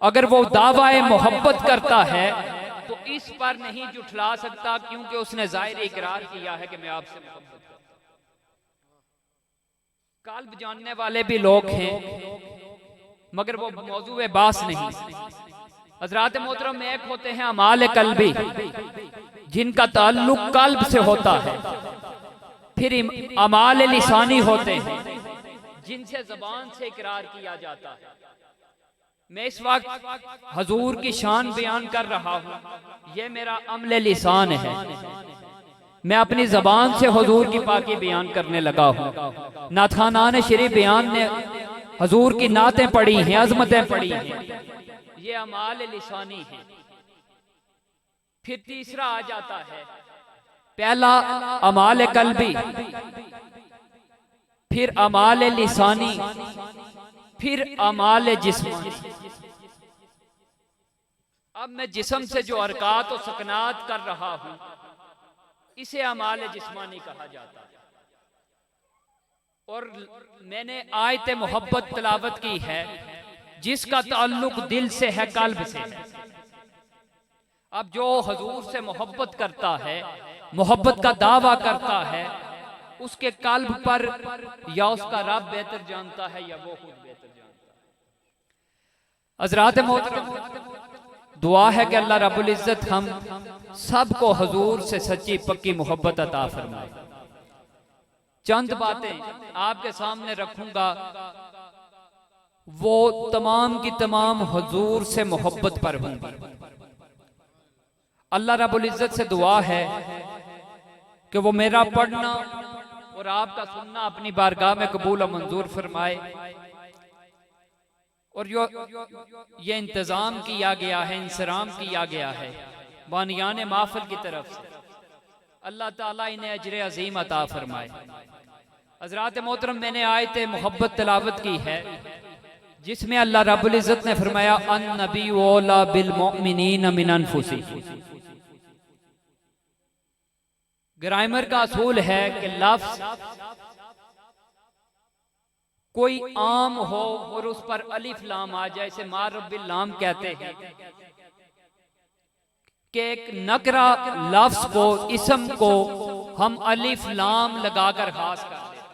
अगर वो दावाए मोहब्बत करता है तो इस पर नहीं जुठला सकता, क्योंकि उसने जाहिर इकरार किया है कि मैं आपसे मोहब्बत करता हूं। कल्ब जानने वाले भी लोग हैं, मगर वो मौजूए बास नहीं। हज़रात मोहतरम, एक होते हैं अमाल कल्बी, जिनका ताल्लुक कल्ब से होता है। फिर अमाल लिसानी होते हैं जिनसे ज़बान से इकरार किया जाता है। मैं इस वक्त हजूर की शान बयान कर रहा हूँ, ये मेरा अमल लिसान है। मैं अपनी ज़बान से हजूर की पाकी बयान करने लगा हूँ। नाथखानान शरीफ बयान ने हजूर की नातें पढ़ी हैं, अजमतें पढ़ी हैं, ये अमाल लिसानी है। फिर तीसरा आ जाता है, पहला अमाल कल्बी, फिर अमाल लिसानी, फिर अमाल जिस्मानी। अब मैं जिस्म से जो हरकत और सकनात कर रहा हूं, इसे अमाल जिस्मानी कहा जाता है। और मैंने आयत मोहब्बत तिलावत की है जिसका ताल्लुक दिल से है, कल्ब से है। अब जो हजूर से मोहब्बत करता है, मोहब्बत का दावा करता है, उसके कल्ब पर या उसका रब बेहतर जानता है या वो खुद बेहतर जानता है। हज़रात मोहतरम, दुआ है कि अल्लाह रब्बुल इज्जत हम सबको हजूर से सच्ची पक्की मोहब्बत अता फरमाए। चंद बातें आपके सामने रखूंगा, वो तमाम की तमाम हजूर से मोहब्बत पर होंगी। अल्लाह रब्बुल इज्जत से दुआ है कि वो मेरा पढ़ना और आपका सुनना अपनी बारगाह में कबूल और मंजूर फरमाए। और ये इंतजाम किया गया है, इंसराम किया गया है बानियान माफिल की तरफ से, अल्लाह ताला इन्हें अजर अजीम अता फरमाए। हज़रात मोहतरम, मैंने आयत मोहब्बत तिलावत की है जिसमें अल्लाह रब्बुल इज्जत ने फरमाया अन नबी औला बिल मोमिनीन मिन अनफुसिहिम। ग्रामर का असूल है कि लफ्ज कोई आम हो और उस पर अलिफ लाम आ जाए, इसे मारबिल लाम कहते हैं, कि एक नकरा लफ्ज को, इसम को हम अलिफ लाम लगाकर खास कर देते।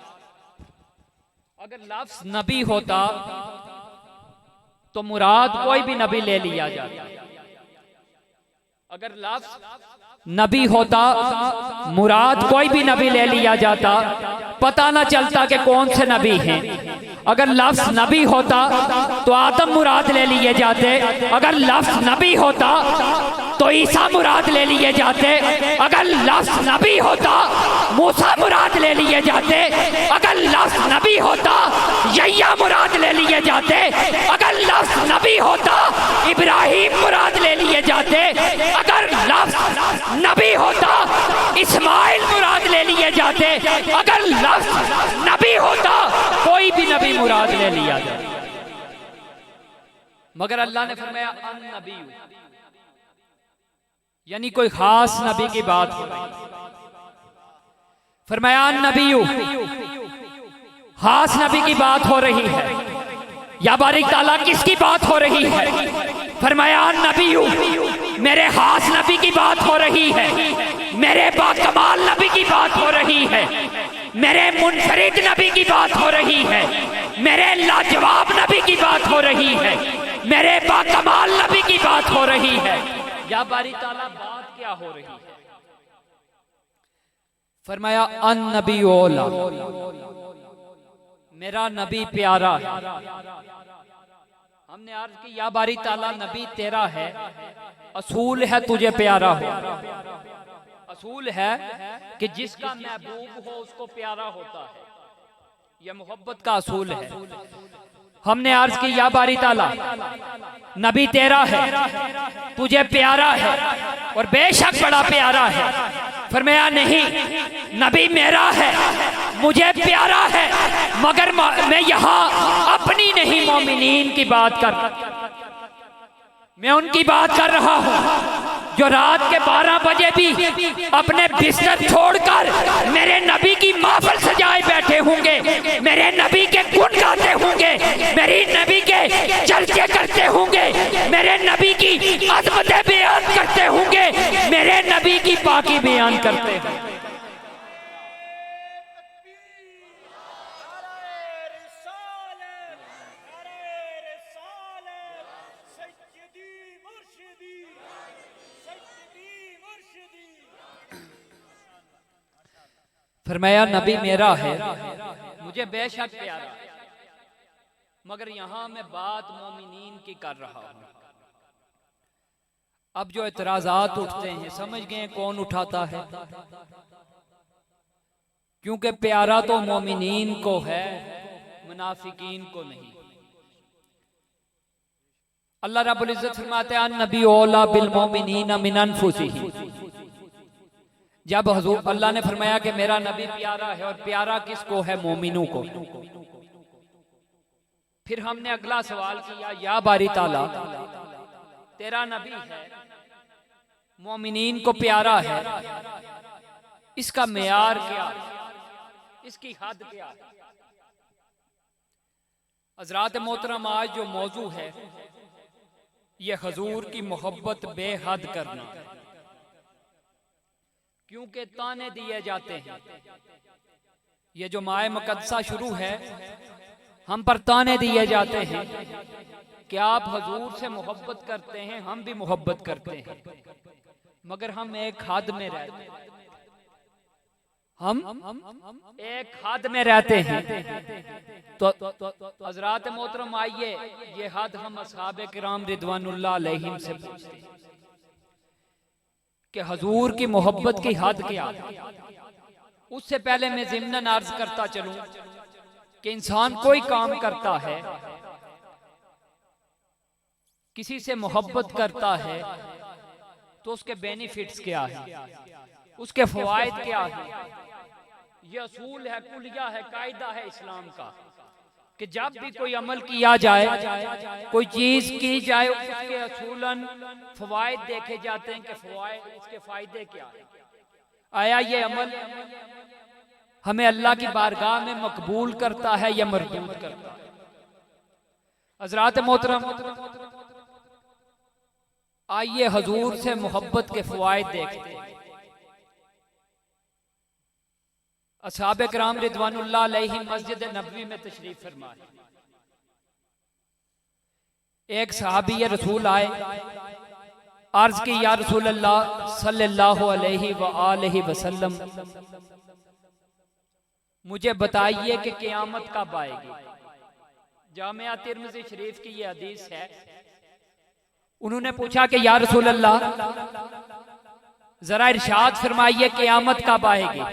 अगर लफ्ज नबी होता तो मुराद कोई भी नबी ले लिया जाता, अगर लफ्ज नबी होता, मुराद कोई भी नबी ले लिया जाता, पता ना चलता कि कौन से नबी हैं। अगर लफ्ज नबी होता तो आदम मुराद ले लिए जाते, अगर लफ्ज नबी होता तो ईसा मुराद ले लिए जाते, अगर लफ्ज नबी होता मूसा मुराद ले लिए जाते, अगर लफ्ज नबी होता यह्या मुराद ले लिए जाते, अगर लफ्ज नबी होता इब्राहिम मुराद ले लिए जाते, अगर लफ्ज नबी होता इस्माइल मुराद ले लिए जाते, अगर लफ्ज नबी होता कोई भी नबी मुराद ले लिया जाता। मगर अल्लाह ने फरमाया अन नबी, यानी कोई खास नबी की बात हो रही। फरमाया अन नबी, खास नबी की बात हो रही है। या बारिक ताला किसकी बात हो रही है? फरमाया अन नबी, मेरे खास नबी की बात हो रही है, मेरे बाकमाल नबी की बात हो रही है, मेरे मुनफरिद नबी की बात हो रही है, मेरे लाजवाब नबी की बात हो रही है, मेरे बाकमाल नबी की बात हो रही है। या बारी ताला बात क्या हो रही है? फरमाया अन नबी ओला, मेरा नबी प्यारा है। हमने अर्ज की या बारी ताला नबी तेरा है, असूल है तुझे प्यारा हो। असूल है कि जिसका महबूब हो उसको प्यारा होता है, यह मोहब्बत का असूल है। हमने अर्ज की या बारी ताला नबी तेरा है, तुझे प्यारा है और बेशक बड़ा प्यारा है। फरमाया नहीं, नबी मेरा है, मुझे प्यारा है, मगर मैं यहाँ अपनी नहीं मोमिनीन की बात कर, मैं उनकी बात कर रहा हूँ जो रात के 12 बजे भी अपने बिस्तर छोड़कर मेरे नबी की महफिल सजाए बैठे होंगे, मेरे नबी के गुण गाते होंगे, मेरी नबी के चर्चे करते होंगे, मेरे नबी की अज़मतें बयान करते होंगे, मेरे नबी की पाकी बयान करते हैं। फरमाया नबी मेरा है, मुझे बेशक प्यारा, मगर यहां मैं बात मोमिनीन की कर रहा हूं। अब जो एतराजात उठते हैं समझ गए कौन उठाता है, क्योंकि प्यारा तो मोमिनीन को है, मुनाफिकीन को नहीं। अल्लाह रब्बुल इज्जत फरमाते हैं नबी औला बिल मोमिनीन मिन अनफुसिहिम। जब हुजूर अल्लाह ने फरमाया कि मेरा नबी प्यारा है, और प्यारा किसको है? मोमिनों को। फिर हमने अगला सवाल किया या बारी ताला तेरा नबी है, मोमिनीन को प्यारा है, इसका मेयार क्या है, इसकी हद क्या है? हज़रात मोहतरम, आज जो मौजू है ये हुजूर की मोहब्बत बेहद करना, क्योंकि ताने दिए जाते हैं। ये जो माए मुकद्दसा शुरू है, हम पर ताने दिए जाते हैं कि आप हुजूर से मोहब्बत करते हैं, हम भी मोहब्बत करते हैं, मगर हम एक हद में रहते हैं, हम एक हद में रहते हैं। तो हज़रात मोहतरम, आइए ये हद हम असहाबे किराम रिदवानुल्लाह अलैहिम से पूछते हैं कि हुजूर की मोहब्बत की हद क्या है। उससे पहले मैं ज़िम्नन अर्ज करता चलूं कि इंसान कोई काम करता है, किसी से मोहब्बत करता है, तो उसके बेनिफिट्स क्या है, उसके फवायद क्या है। ये असूल है, कुलिया है, कायदा है इस्लाम का कि जब भी कोई अमल किया जाए, कोई चीज की जाए, उसके असूलन फवायद देखे जाते हैं कि फवायद, इसके फायदे क्या है। आया ये अमल हमें अल्लाह की बारगाह में मकबूल करता है या मरदूद करता है। हज़रात मोहतरम, आइए हुजूर से मोहब्बत के फवायद देखते हैं। असहाबे किराम रिदवानुल्लाह अलैहिम मस्जिद नबवी में तशरीफ फरमा। एक सहाबी रसूल आए, अर्ज की या रसूल अल्लाह सल्लल्लाहु अलैहि वसल्लम, मुझे बताइए कि क़यामत कब आएगी। जामिया तिर्मिज़ी शरीफ की ये हदीस है। उन्होंने पूछा कि या रसूल अल्लाह जरा इरशाद फरमाइए क़यामत कब आएगी।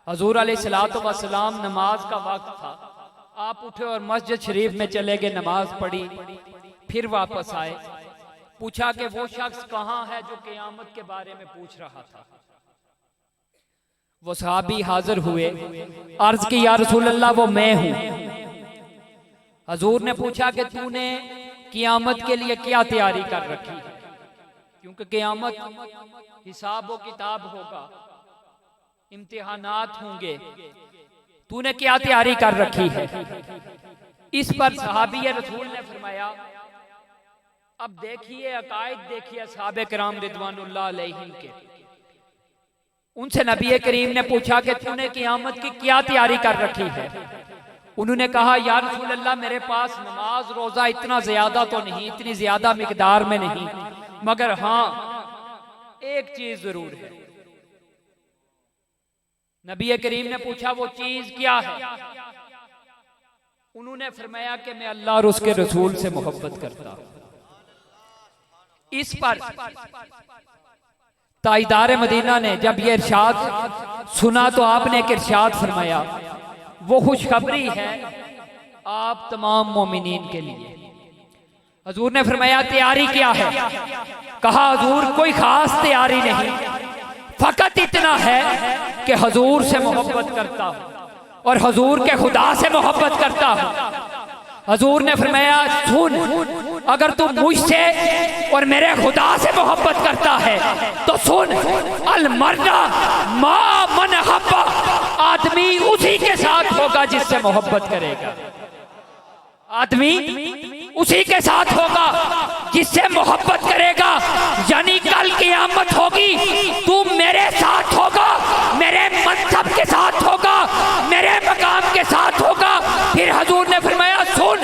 हजूर अलैहिस्सलातु वस्सलाम नमाज का वक्त था, आप उठे और मस्जिद शरीफ में चले गए, नमाज पढ़ी, फिर वापस आए। पूछा कि वो शख्स कहाँ है जो क़यामत के बारे में पूछ रहा था। वो सहाबी हाजिर हुए, अर्ज की या रसूल अल्लाह वो मैं हूं। हजूर ने पूछा कि तूने क़यामत के लिए क्या तैयारी कर रखी है, क्योंकि क़यामत हिसाब व किताब होगा, इम्तिहानात होंगे, तूने क्या तैयारी कर रखी है। इस पर सहाबी रसूल ने फरमाया, अब देखिए अकायद देखिए असहाबे किराम रिदवानुल्लाह अलैहिम के। उनसे नबी करीम ने पूछा कि तूने क़यामत की क्या तैयारी कर रखी है। उन्होंने कहा या रसूल अल्लाह मेरे पास नमाज रोजा इतना ज्यादा तो नहीं, इतनी ज्यादा मिकदार में नहीं, मगर हाँ एक चीज जरूर है। नबी करीम ने पूछा वो चीज क्या है। उन्होंने फरमाया कि मैं अल्लाह और उसके रसूल से मोहब्बत करता हूं। इस पर ताईदार मदीना ने जब ये इरशाद सुना तो आपने एक इरशाद फरमाया, वो खुशखबरी है आप तमाम मोमिनीन के लिए। हजूर ने फरमाया तैयारी क्या है। कहा हजूर कोई खास तैयारी नहीं, फकत इतना है कि हजूर से मोहब्बत करता हूं और हजूर के खुदा से मोहब्बत करता हूं। हजूर ने फरमाया सुन, अगर तू मुझसे और मेरे खुदा से मोहब्बत करता है तो सुन, अल मर्दा मा मन हब्बा, आदमी उसी के साथ होगा जिससे मोहब्बत करेगा। आदमी उसी के साथ होगा जिससे मोहब्बत करेगा। यानी कल क़यामत होगी, तू मेरे साथ होगा, मेरे मनसब के साथ होगा, मेरे मकाम के साथ होगा। फिर हजूर ने फरमाया सुन,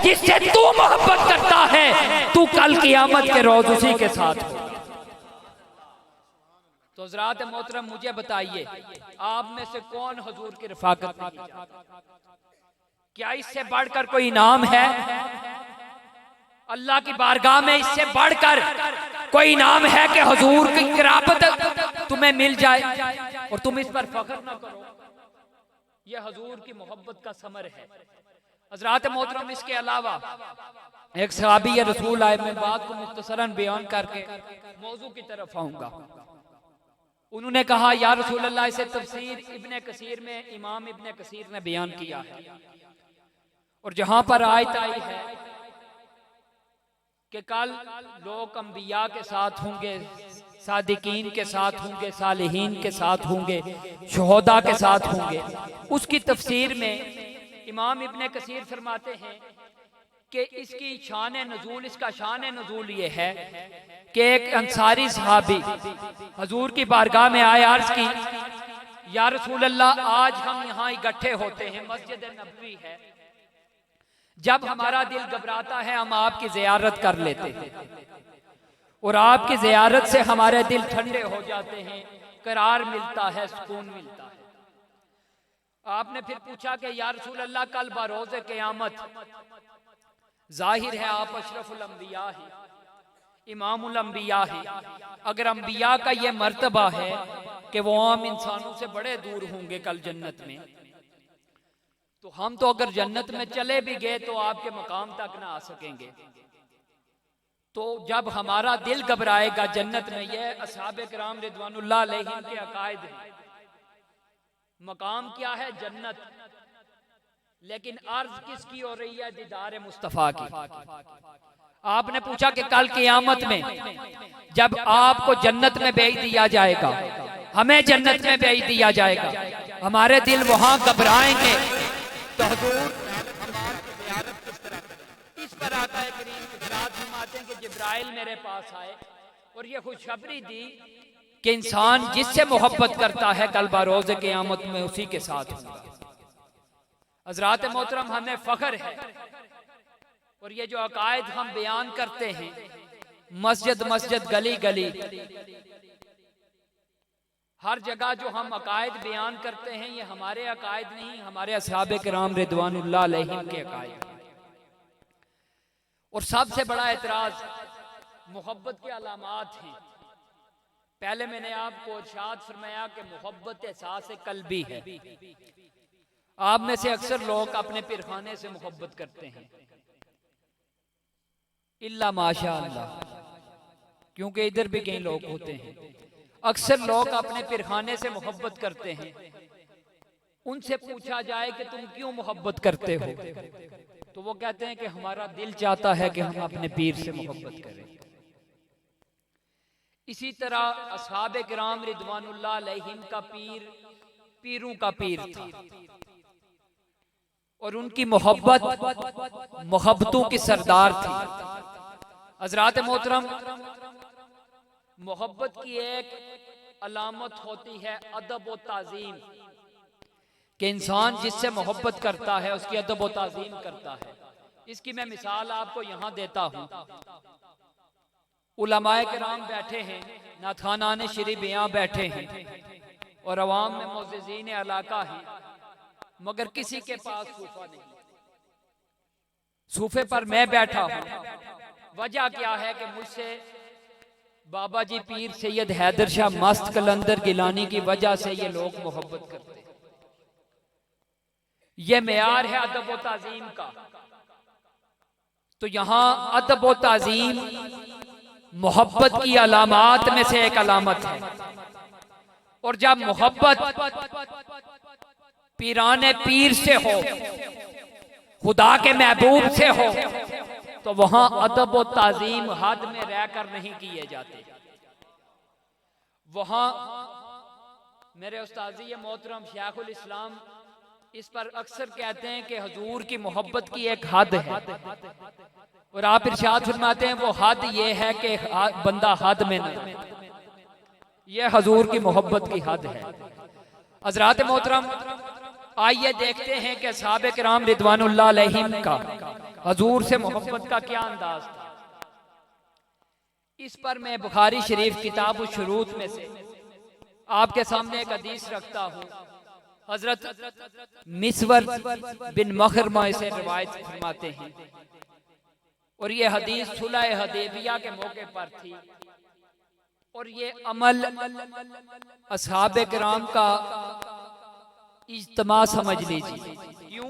जिससे तू मोहब्बत करता है तू कल क़यामत के रोज उसी के साथ हो। तो हज़रात मोहतरम मुझे बताइए, आप में से कौन हजूर की रफाकत नहीं चाहता? क्या इससे बढ़कर कोई इनाम है? अल्लाह की बारगाह में इससे बढ़कर कोई इनाम है कि हजूर की क़राबत तुम्हें मिल जाए और तुम इस पर फख्र ना करो? यह हजूर की मोहब्बत का समर है। हज़रात मोहतरम इसके अलावा एक सहाबी रसूल आए, मैं बात को मुख्तसरन बयान करके मौजू की तरफ आऊंगा। उन्होंने कहा या रसूल अल्लाह, इसे तफसीर इब्ने कसीर में इमाम इब्ने कसीर ने बयान किया है और जहां पर आयत आई है कि कल लोग अंबिया के साथ होंगे, सादिकीन के साथ होंगे, सालिहीन के साथ होंगे, शुहदा के साथ होंगे, उसकी तफसीर में इमाम इब्ने कसीर फरमाते हैं कि इसकी शान नजूल, इसका शान नजूल ये है कि एक अंसारी सहाबी हजूर की बारगाह में आए, अर्ज की या रसूल अल्लाह, आज हम यहाँ इकट्ठे होते हैं, मस्जिद नबवी है, जब हमारा दिल घबराता है हम आपकी ज़ियारत कर लेते हैं और आपकी ज़ियारत से हमारे दिल ठंडे हो जाते हैं, करार मिलता है, सुकून मिलता है। आपने फिर पूछा कि या रसूल अल्लाह, कल बरोज़े क़यामत जाहिर है आप अशरफुल अंबिया है, इमामुल अंबिया है, अगर अंबिया का ये मर्तबा है कि वो आम इंसानों से बड़े दूर होंगे कल जन्नत में, तो हम तो अगर जन्नत में चले भी गए तो आपके मकाम तक ना आ सकेंगे। तो जब हमारा दिल घबराएगा जन्नत में, यह असहाबे किराम रिदवानुल्लाह अलैहिम के अकायद है। मकाम क्या है? जन्नत। लेकिन अर्ज किसकी हो रही है? दीदार मुस्तफा की। आपने पूछा कि कल क़यामत में जब आपको जन्नत में भेज दिया जाएगा, हमें जन्नत में भेज दिया जाएगा, हमारे दिल वहां घबराएंगे तो हुजूर इस पर आता है करीम इरशाद फरमाते हैं कि जिब्राइल मेरे पास आए और ये खुशखबरी दी कि इंसान जिससे मोहब्बत करता है कल बरोज़े क़यामत में उसी के साथ होगा। हज़रात मोहतरम, हमें फख्र है और ये जो अकायद हम बयान करते हैं मस्जिद मस्जिद गली गली हर जगह जो हम अकायद बयान करते हैं ये हमारे अकायद नहीं, हमारे असहाबे किराम रिदवानुल्लाह अलैहिम के अकायद। और सबसे बड़ा एतराज मोहब्बत के अलामात हैं। पहले मैंने आपको इरशाद फरमाया कि मोहब्बत एहसास कल्बी है। आप में से अक्सर लोग अपने पिरखाने से मोहब्बत करते हैं, इल्ला माशा अल्लाह, क्योंकि इधर भी कई लोग होते हैं। अक्सर लोग अपने पिरखाने से मोहब्बत करते हैं। उनसे पूछा जाए कि तुम क्यों मोहब्बत करते हो, तो वो कहते हैं कि हमारा दिल चाहता है कि हम अपने पीर से मोहब्बत करें। इसी तरह असहाबे किराम रिदवानुल्लाह अलैहिम का पीर पीरों का पीर था, और उनकी मोहब्बत मोहब्बतों की सरदार थी। हज़रात मोहतरम, मोहब्बत की एक अलामत होती है अदब व ताज़ीम, कि इंसान जिससे मोहब्बत करता है उसकी अदब व ताज़ीम करता है। इसकी मैं मिसाल आपको यहाँ देता हूँ। उलमाए किराम बैठे हैं, नाथखानाने शरीफ यहाँ बैठे हैं, और अवाम में मुअज़्ज़िज़ीन इलाका हैं, मगर किसी के पास सूफा नहीं। सूफे पर मैं बैठा हूँ। वजह क्या है कि मुझसे बाबा जी पीर सैयद हैदर शाह मस्त कलंदर गिलानी की वजह से ये लोग मोहब्बत करते हैं। ये मेयार है अदब व ताज़ीम का। तो यहां अदब व ताज़ीम मोहब्बत की अलामात में से एक अलामत है। और जब मोहब्बत पीराने पीर से हो, खुदा के महबूब से हो, तो वहां अदब व ताज़ीम हद में रहकर नहीं किए जाते। वहां मेरे उस्ताज़ी मोहतरम शेखुल इस्लाम इस पर अक्सर कहते हैं कि हुजूर की मोहब्बत की एक हद है, और आप इरशाद फरमाते हैं वो हद ये है कि बंदा हद में न, ये हुजूर की मोहब्बत की हद है। हज़रात मोहतरम, आइए देखते हैं कि असहाबे किराम रिदवानुल्लाह अलैहिम का हुजूर से मोहब्बत का क्या अंदाज था। इस पर मैं बुखारी शरीफ किताब शुरूत में से आपके सामने एक हदीस रखता हूँ। हजरत मिसवर बिन मखरमा इसे रिवायत फरमाते हैं, और ये हदीस सुलह हदैबिया के मौके पर थी। और ये अमल असहाबे किराम का इज्तिमा समझ लीजिए। क्यों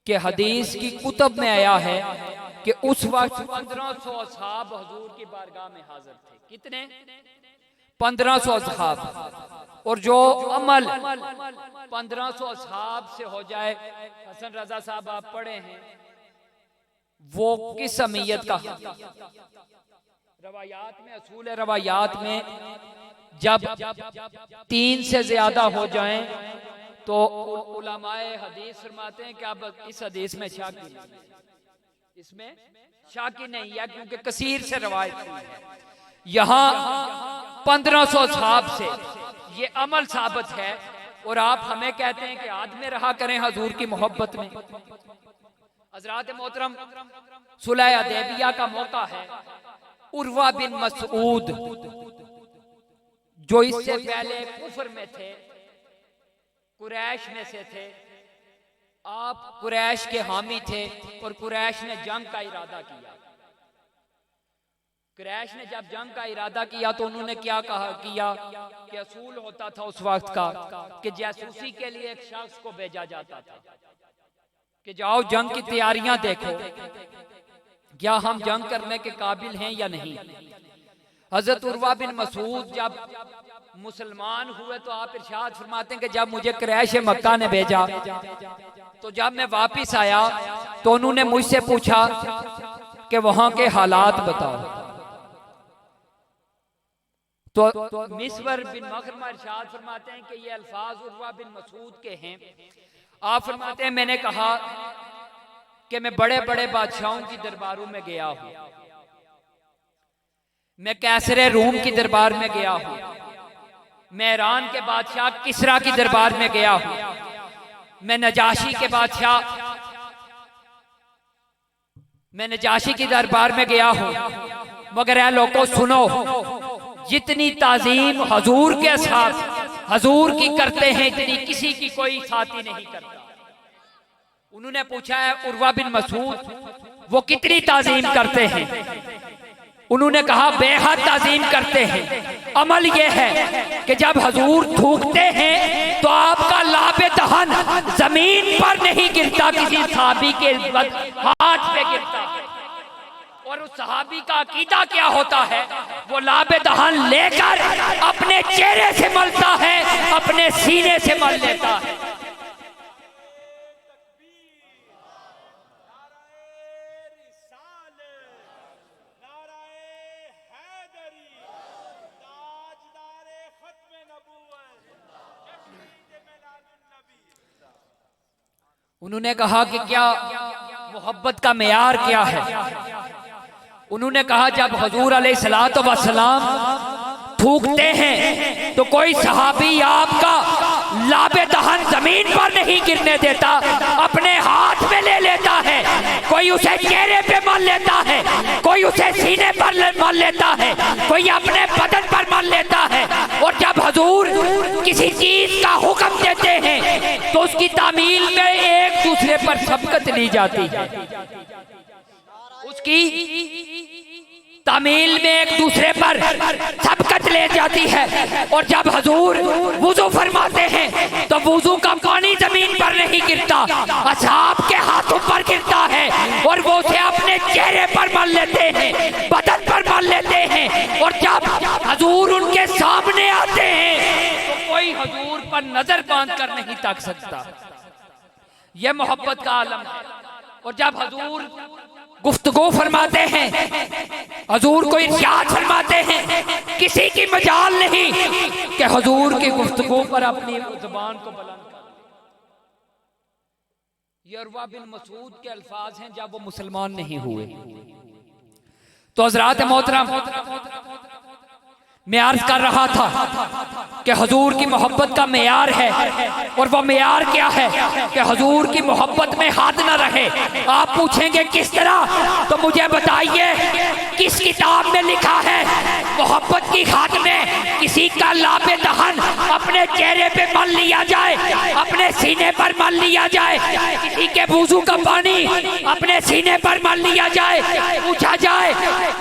कि हदीस की कुतब में आया है कि उस वक्त 1500 असहाब हुजूर की बारगाह में हाजिर थे। कितने? 1500 असहाब। और जो अमल 1500 असहाब से हो जाए, हसन रजा साहब आप पढ़े हैं, वो किस अहमियत का? रवायात में, असूल रवायात में जब 3 से ज्यादा हो जाएं तो उलमाए हदीस फरमाते हैं कि अब इस हदीस में शाकी नहीं, इसमें शाकी नहीं है, क्योंकि कसीर से रवायत हुई है। यहाँ 1500 असहाब से ये अमल साबित है, और आप हमें कहते हैं कि आज में रहा करें हुजूर की मोहब्बत में। हज़रात मोहतरम, सुलह हदैबिया का मौका है। उर्वा बिन मसऊद जो इससे पहले कुफर में थे, कुरैश में से थे, आप कुरैश के हामी थे, और कुरैश ने जंग का इरादा किया। कुरैश ने जब जंग का इरादा किया तो उन्होंने क्या कहा किया कि असूल होता था उस वक्त का कि जासूसी के लिए एक शख्स को भेजा जाता था कि जाओ जंग की तैयारियां देखो, क्या हम जंग करने के काबिल हैं या नहीं। हजरत उर्वा बिन मसूद जब मुसलमान हुए तो आप इरशाद फरमाते हैं कि जब मुझे कुरैश मक्का ने भेजा तो जब मैं वापिस आया तो उन्होंने मुझसे पूछा कि वहां के हालात बताओ। तो मिसवर बिन मखरमा इरशाद फरमाते हैं कि ये अल्फाज उर्वा बिन मसूद के हैं। आप फरमाते हैं मैंने कहा कि मैं बड़े बड़े बादशाहों की दरबारों में गया हूं, मैं कैसरे रूम की दरबार में गया हूं, मैं ईरान के बादशाह किसरा की दरबार में गया हूं, मैं नजाशी के बादशाह मैं नजाशी की दरबार में गया हूं, मगर ऐ लोगों सुनो, जितनी ताजीम हजूर के साथ हजूर की करते हैं इतनी किसी की कोई साथी नहीं करता। उन्होंने पूछा है उर्वा बिन मसूद वो कितनी ताजीम करते हैं? उन्होंने कहा बेहद ताजीम करते हैं। अमल यह है कि जब हजूर थूकते हैं तो आपका लाबे दहन जमीन पर नहीं गिरता, किसी सहाबी के हाथ पे गिरता है। और उस सहाबी का अकीदा क्या होता है? वो लाबे दहन लेकर अपने चेहरे से मलता है, अपने सीने से मल लेता है। उन्होंने कहा कि क्या मोहब्बत का मेयार क्या है? उन्होंने कहा जब हजूर अलैहिस्सलातु वस्सलाम थूकते हैं तो कोई सहाबी आपका लाबे दहन जमीन पर नहीं गिरने देता, अपने हाथ में ले लेता है। कोई उसे चेहरे पे मल लेता है, कोई उसे सीने पर मल लेता है, कोई अपने बदन पर मल लेता है। और जब हजूर किसी चीज का हुक्म देते हैं तो उसकी तामील में एक दूसरे पर सबकत ली जाती है, उसकी तामील में एक दूसरे पर सबकत ले जाती है। और जब हजूर वुजू फरमाते हैं तो वुजू का पानी जमीन पर नहीं गिरता, असहाब के हाथों पर गिरता है और वो उसे अपने चेहरे पर मल लेते हैं, बदन पर मल लेते हैं। और जब हजूर उनके सामने आते हैं तो कोई हजूर पर नजर बांध कर नहीं तक सकता। यह मोहब्बत का आलम है। और जब हजूर गुफ्तगू फरमाते हैं, हजूर को इरशाद फरमाते हैं, किसी की मजाल नहीं कि हजूर की गुफ्तगू पर अपनी जुबान को बुलंद कर। ये उर्वा बिन मसूद के अल्फाज हैं जब वो मुसलमान नहीं हुए। तो हज़रात मोहतरम, मैं अर्ज कर रहा था कि हजूर की मोहब्बत का मेयार है। और वो मेयार क्या है कि हजूर की मोहब्बत में हद न रहे। आप पूछेंगे किस तरह, तो मुझे बताइए किस किताब में लिखा है मोहब्बत की हद में किसी का लाबे दहन अपने चेहरे पे मल लिया जाए, अपने सीने पर मल लिया जाए, किसी के वुजू का पानी अपने सीने पर मल लिया जाए। पूछा जाए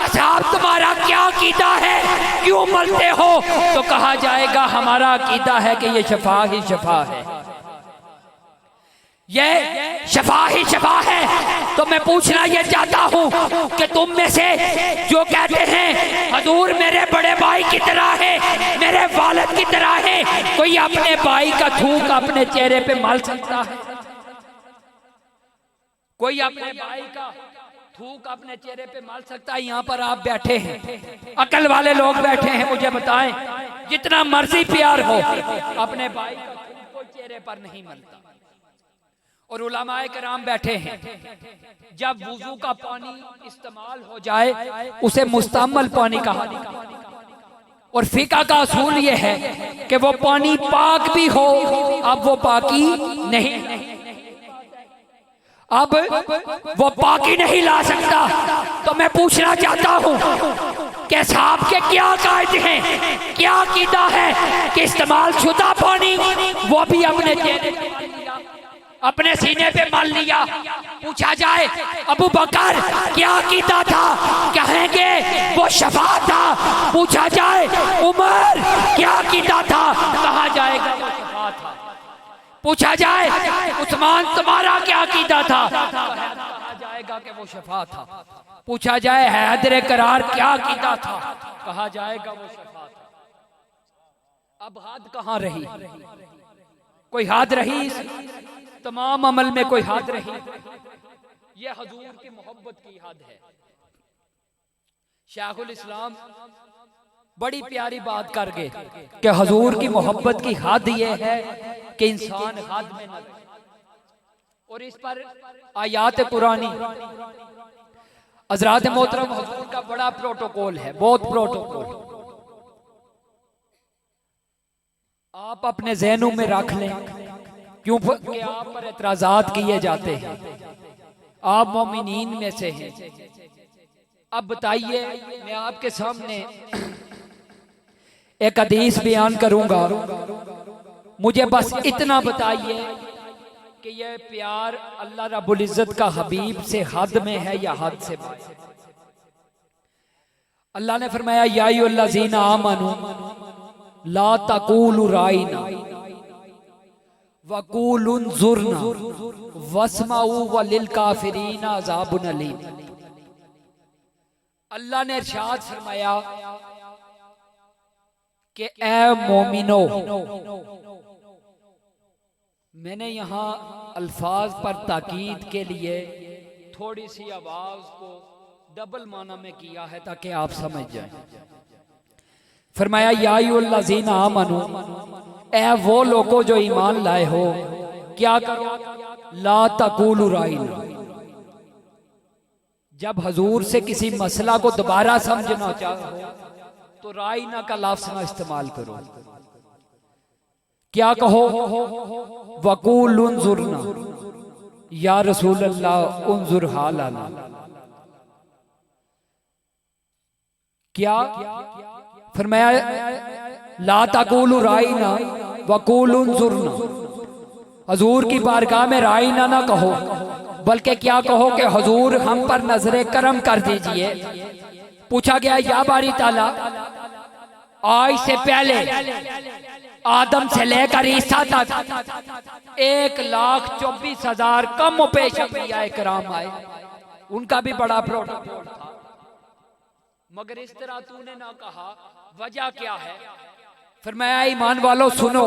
साहब तुम्हारा क्या अकीदा है, क्यों मलते हो? तो कहा जाएगा हमारा अकीदा है कि ये शफा ही शफा है, ये शफा ही शफा है। तो मैं पूछना ये चाहता हूँ कि तुम में से जो कहते हैं हजूर मेरे बड़े भाई की तरह है, मेरे वालिद की तरह है, कोई अपने भाई का थूक अपने चेहरे पे मल सकता है? कोई अपने भाई का थूक अपने चेहरे पे मल सकता है? यहाँ पर आप बैठे हैं, अकल वाले लोग बैठे हैं, मुझे बताएं जितना मर्जी प्यार हो अपने भाई का थूक कोई चेहरे पर नहीं मलता। और उलमाए कराम बैठे हैं, जब वुजू का पानी इस्तेमाल हो जाए उसे मुस्तअमल पानी कहा। और फिका का असूल ये है कि वो पानी पाक भी हो, अब वो पाकी नहीं, अब वो पाकी नहीं ला सकता। तो मैं पूछना चाहता हूँ कि साहब के क्या कायदे हैं, क्या अकीदा है कि इस्तेमाल शुदा पानी वो भी अपने चेहरे अपने सीने पे मल लिया? पूछा जाए अबू बकर क्या अकीदा था, कहेंगे वो शफा था। पूछा जाए उमर क्या अकीदा था, कहा जाएगा वो शफा था। पूछा जाए उस्मान तुम्हारा क्या अकीदा था, कहा जाएगा कि वो शफा था। पूछा जाए हैदर करार क्या अकीदा था, कहा जाएगा वो शफा था। अब हद कहाँ रही? कोई हद रही? तमाम अमल में कोई हद रही? ये हजूर की मोहब्बत की हद है। शेखुल इस्लाम बड़ी प्यारी बात कर गए कि हजूर की मोहब्बत की हद ये है कि इंसान हद में न रहे। और इस पर आयात कुरानी हज़रात मोहतरम हजूर का बड़ा प्रोटोकॉल है, बहुत प्रोटोकॉल। आप अपने ज़हनों में रख लें, क्यों कि आप पर एतराज़ात किए जाते हैं। आप मोमिनीन में से हैं। अब बताइए, मैं आपके सामने एक हदीस बयान करूंगा, मुझे बस इतना बताइए कि यह प्यार अल्लाह रब्बुल इज्जत का हबीब से हद में है या हद से बाहर। अल्लाह ने फरमाया या अय्युहल्लज़ीना आमनू ला तक़ूलू राइना वक़ूलू उन्ज़ुरना वस्माऊ वलिल काफिरीना अज़ाबुन अलीम। अल्लाह ने इरशाद फरमाया कि ए मोमिनो, मैंने यहाँ अल्फाज पर ताकीद के लिए थोड़ी सी आवाज को डबल माना में किया है ताकि आप समझ जाएं। फरमाया या अय्युहल्लज़ीना आमनू, ए वो लोगों जो ईमान लाए हो, क्या करो, ला तक़ूलू राइना। जब हजूर से किसी मसला को दोबारा समझना चाहो तो राइना का लफ्ज़ ना इस्तेमाल करो। क्या कहो, वक़ूल उन्ज़ुरना या रसूल अल्लाह उन्ज़ुर हालना। क्या फरमाया, ला तक़ूलू राइना वक़ूल उन्ज़ुरना। हजूर की बारगाह में राइना ना कहो, बल्कि क्या कहो कि हजूर हम पर नजरे करम कर दीजिए। पूछा गया या बारी ताला, आज से पहले आदम से लेकर ईसा तक 1,24,000 कम पेश अंबिया इकराम आए, उनका भी बड़ा प्रोटोकॉल था, मगर इस तरह तूने ना कहा। वजह क्या है? फरमाया ईमान वालों सुनो,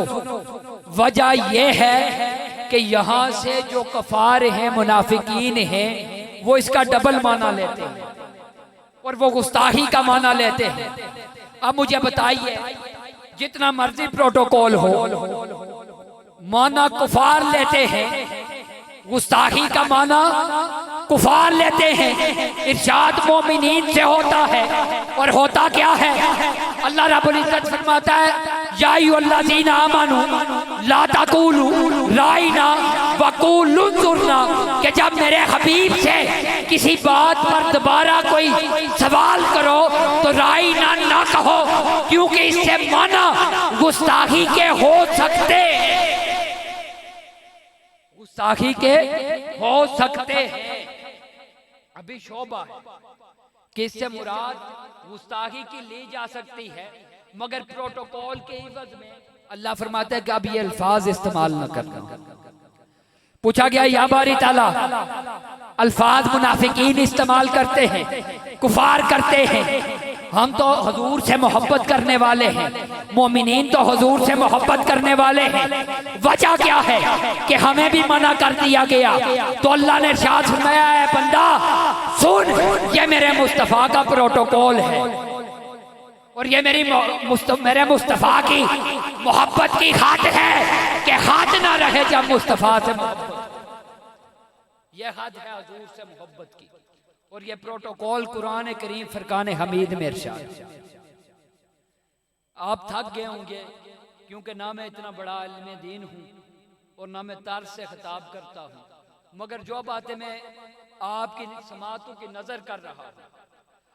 वजह यह है कि यहाँ से जो कफार हैं, मुनाफिकीन हैं, वो इसका डबल माना लेते हैं और वो गुस्ताही का माना लेते हैं। अब मुझे बताइए, जितना मर्जी प्रोटोकॉल हो, माना कुफार लेते हैं, गुस्ताही का माना कुफार लेते हैं। इरशाद मोमिनीन से होता है, और होता क्या है? अल्लाह रब्बुल इज्जत फरमाता है या अय्युहल्लज़ीना आमनू ला तक़ूलू राइना वक़ूलू उन्ज़ुरना, कि जब मेरे हबीब से किसी बात पर दोबारा कोई सवाल करो तो राइना ना कहो, क्योंकि इससे माना गुस्ताखी के हो सकते, गुस्ताखी के हो सकते हैं। अभी शोभा है कि इससे मुराद गुस्ताखी की ली जा सकती है, मगर प्रोटोकॉल के इवज में अल्लाह फरमाता है कि अब ये अल्फाज इस्तेमाल न करना। पूछा गया या बारी ताला, अल्फाज मुनाफिकीन इस्तेमाल करते हैं, कुफार करते हैं, हम तो हजूर से मोहब्बत करने वाले हैं, मोमिनीन तो हजूर से मोहब्बत करने वाले हैं। वजह क्या है कि हमें भी मना कर दिया गया? तो अल्लाह ने इरशाद फरमाया है बंदा सुन, ये मेरे मुस्तफ़ा का प्रोटोकॉल है और ये मेरे मुस्तफ़ा की मोहब्बत की हद है कि हद ना रहे जब मुस्तफ़ा से ये हद है हजूर से मोहब्बत की, और ये प्रोटोकॉल कुरान करीम फरकान हमीद में इरशाद। आप थक गए होंगे, क्योंकि ना मैं इतना बड़ा इल्म दीन हूँ और ना मैं तर्ज से खिताब करता हूँ, मगर जो बातें मैं आपकी समातों की नजर कर रहा हूँ,